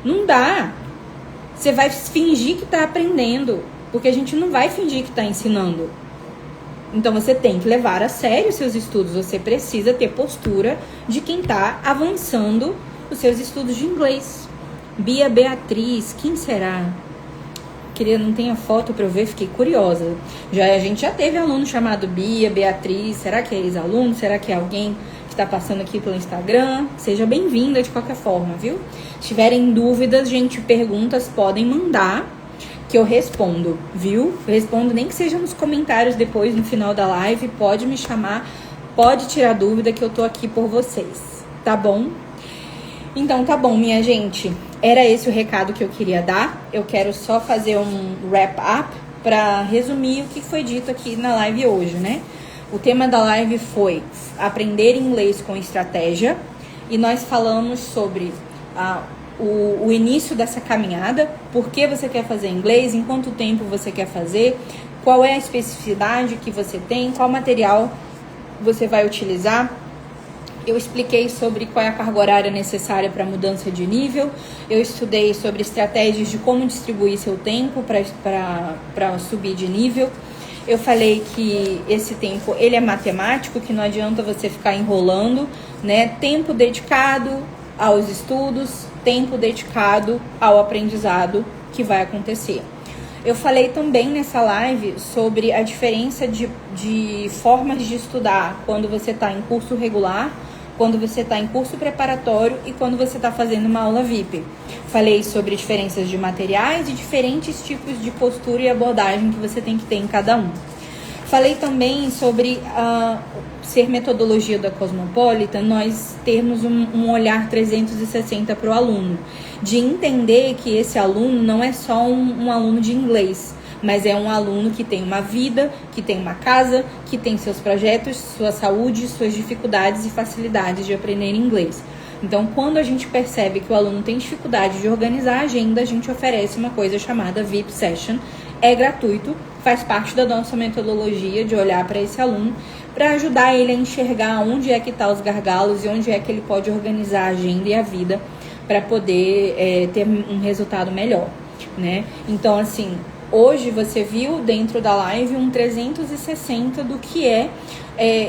Speaker 1: Não dá. Você vai fingir que está aprendendo, porque a gente não vai fingir que está ensinando. Então, você tem que levar a sério os seus estudos. Você precisa ter postura de quem está avançando os seus estudos de inglês. Bia Beatriz, quem será? Não tem a foto para eu ver, fiquei curiosa. A gente já teve aluno chamado Bia Beatriz. Será que é ex-aluno? Será que é alguém que está passando aqui pelo Instagram? Seja bem-vinda de qualquer forma, viu? Se tiverem dúvidas, gente, perguntas, podem mandar, que eu respondo, viu? Eu respondo nem que seja nos comentários depois, no final da live. Pode me chamar, pode tirar dúvida, que eu tô aqui por vocês, tá bom? Então tá bom, minha gente. Era esse o recado que eu queria dar. Eu quero só fazer um wrap-up para resumir o que foi dito aqui na live hoje, né? O tema da live foi aprender inglês com estratégia. E nós falamos sobre o início dessa caminhada, por que você quer fazer inglês, em quanto tempo você quer fazer, qual é a especificidade que você tem, qual material você vai utilizar. Eu expliquei sobre qual é a carga horária necessária para mudança de nível. Eu estudei sobre estratégias de como distribuir seu tempo para subir de nível. Eu falei que esse tempo ele é matemático, que não adianta você ficar enrolando, né? Tempo dedicado aos estudos, tempo dedicado ao aprendizado que vai acontecer. Eu falei também nessa live sobre a diferença de formas de estudar quando você está em curso regular, quando você está em curso preparatório e quando você está fazendo uma aula VIP. Falei sobre diferenças de materiais e diferentes tipos de postura e abordagem que você tem que ter em cada um. Falei também sobre ser metodologia da Cosmopolitan, nós termos um olhar 360 para o aluno, de entender que esse aluno não é só um aluno de inglês, mas é um aluno que tem uma vida, que tem uma casa, que tem seus projetos, sua saúde, suas dificuldades e facilidades de aprender inglês. Então, quando a gente percebe que o aluno tem dificuldade de organizar a agenda, a gente oferece uma coisa chamada VIP Session. É gratuito, faz parte da nossa metodologia de olhar para esse aluno, para ajudar ele a enxergar onde é que estão os gargalos e onde é que ele pode organizar a agenda e a vida para poder ter um resultado melhor, né? Então, assim, Hoje você viu dentro da live um 360 do que é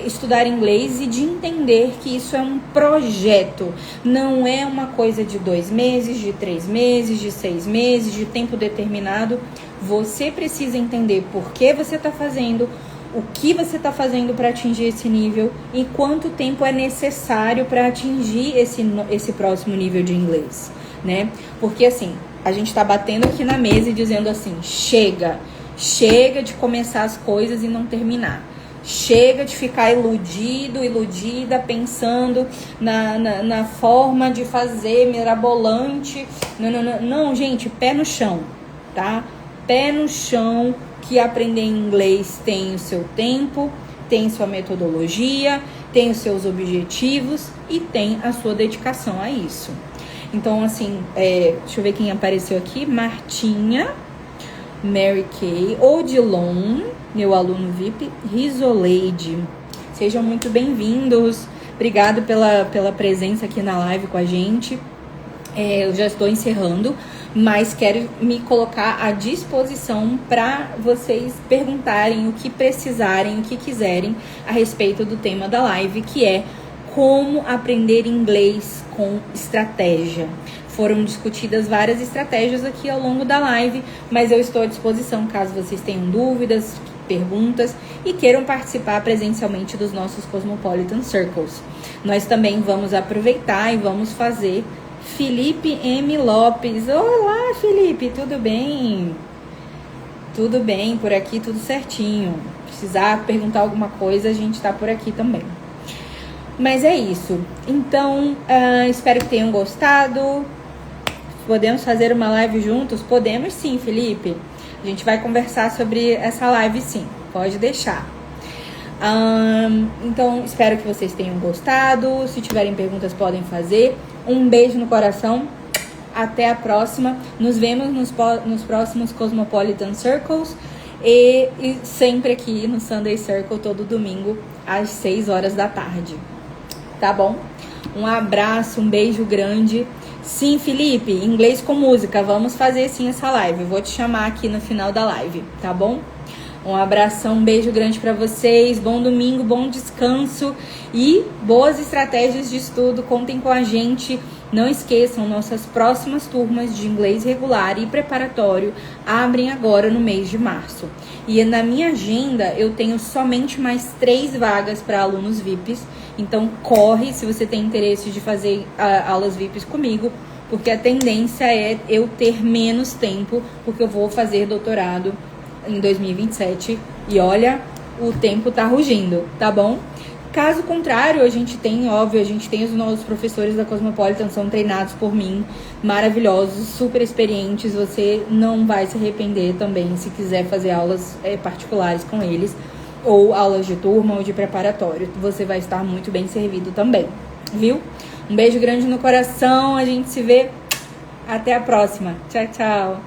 Speaker 1: estudar inglês e de entender que isso é um projeto, não é uma coisa de 2 meses, de 3 meses, de 6 meses, de tempo determinado. Você precisa entender por que você está fazendo, o que você está fazendo para atingir esse nível e quanto tempo é necessário para atingir esse próximo nível de inglês, né? Porque assim, a gente está batendo aqui na mesa e dizendo assim, chega de começar as coisas e não terminar. Chega de ficar iludida, pensando na forma de fazer mirabolante. Não, gente, pé no chão, tá? Pé no chão, que aprender inglês tem o seu tempo, tem sua metodologia, tem os seus objetivos e tem a sua dedicação a isso. Então, assim, deixa eu ver quem apareceu aqui. Martinha, Mary Kay, Odilon, meu aluno VIP, Risoleide. Sejam muito bem-vindos. Obrigado pela presença aqui na live com a gente. Eu já estou encerrando, mas quero me colocar à disposição para vocês perguntarem o que precisarem, o que quiserem a respeito do tema da live, que é como aprender inglês com estratégia. Foram discutidas várias estratégias aqui ao longo da live, mas eu estou à disposição caso vocês tenham dúvidas, perguntas e queiram participar presencialmente dos nossos Cosmopolitan Circles. Nós também vamos aproveitar e vamos fazer Felipe M. Lopes. Olá, Felipe, tudo bem? Tudo bem, por aqui tudo certinho. Precisar perguntar alguma coisa, a gente tá por aqui também. Mas é isso. Então, espero que tenham gostado. Podemos fazer uma live juntos? Podemos sim, Felipe. A gente vai conversar sobre essa live sim. Pode deixar. Então, espero que vocês tenham gostado. Se tiverem perguntas, podem fazer. Um beijo no coração. Até a próxima. Nos vemos nos próximos Cosmopolitan Circles. E sempre aqui no Sunday Circle, todo domingo, às 6 horas da tarde. Tá bom? Um abraço, um beijo grande. Sim, Felipe, inglês com música. Vamos fazer sim essa live. Eu vou te chamar aqui no final da live, tá bom? Um abração, um beijo grande pra vocês. Bom domingo, bom descanso e boas estratégias de estudo. Contem com a gente. Não esqueçam, nossas próximas turmas de inglês regular e preparatório abrem agora no mês de março. E na minha agenda eu tenho somente mais 3 vagas para alunos VIPs. Então corre se você tem interesse de fazer aulas VIPs comigo, porque a tendência é eu ter menos tempo, porque eu vou fazer doutorado em 2027 e olha, o tempo tá rugindo, tá bom? Caso contrário, a gente tem os nossos professores da Cosmopolitan, são treinados por mim, maravilhosos, super experientes, você não vai se arrepender também se quiser fazer aulas particulares com eles, ou aulas de turma ou de preparatório, você vai estar muito bem servido também, viu? Um beijo grande no coração, a gente se vê, até a próxima, tchau, tchau!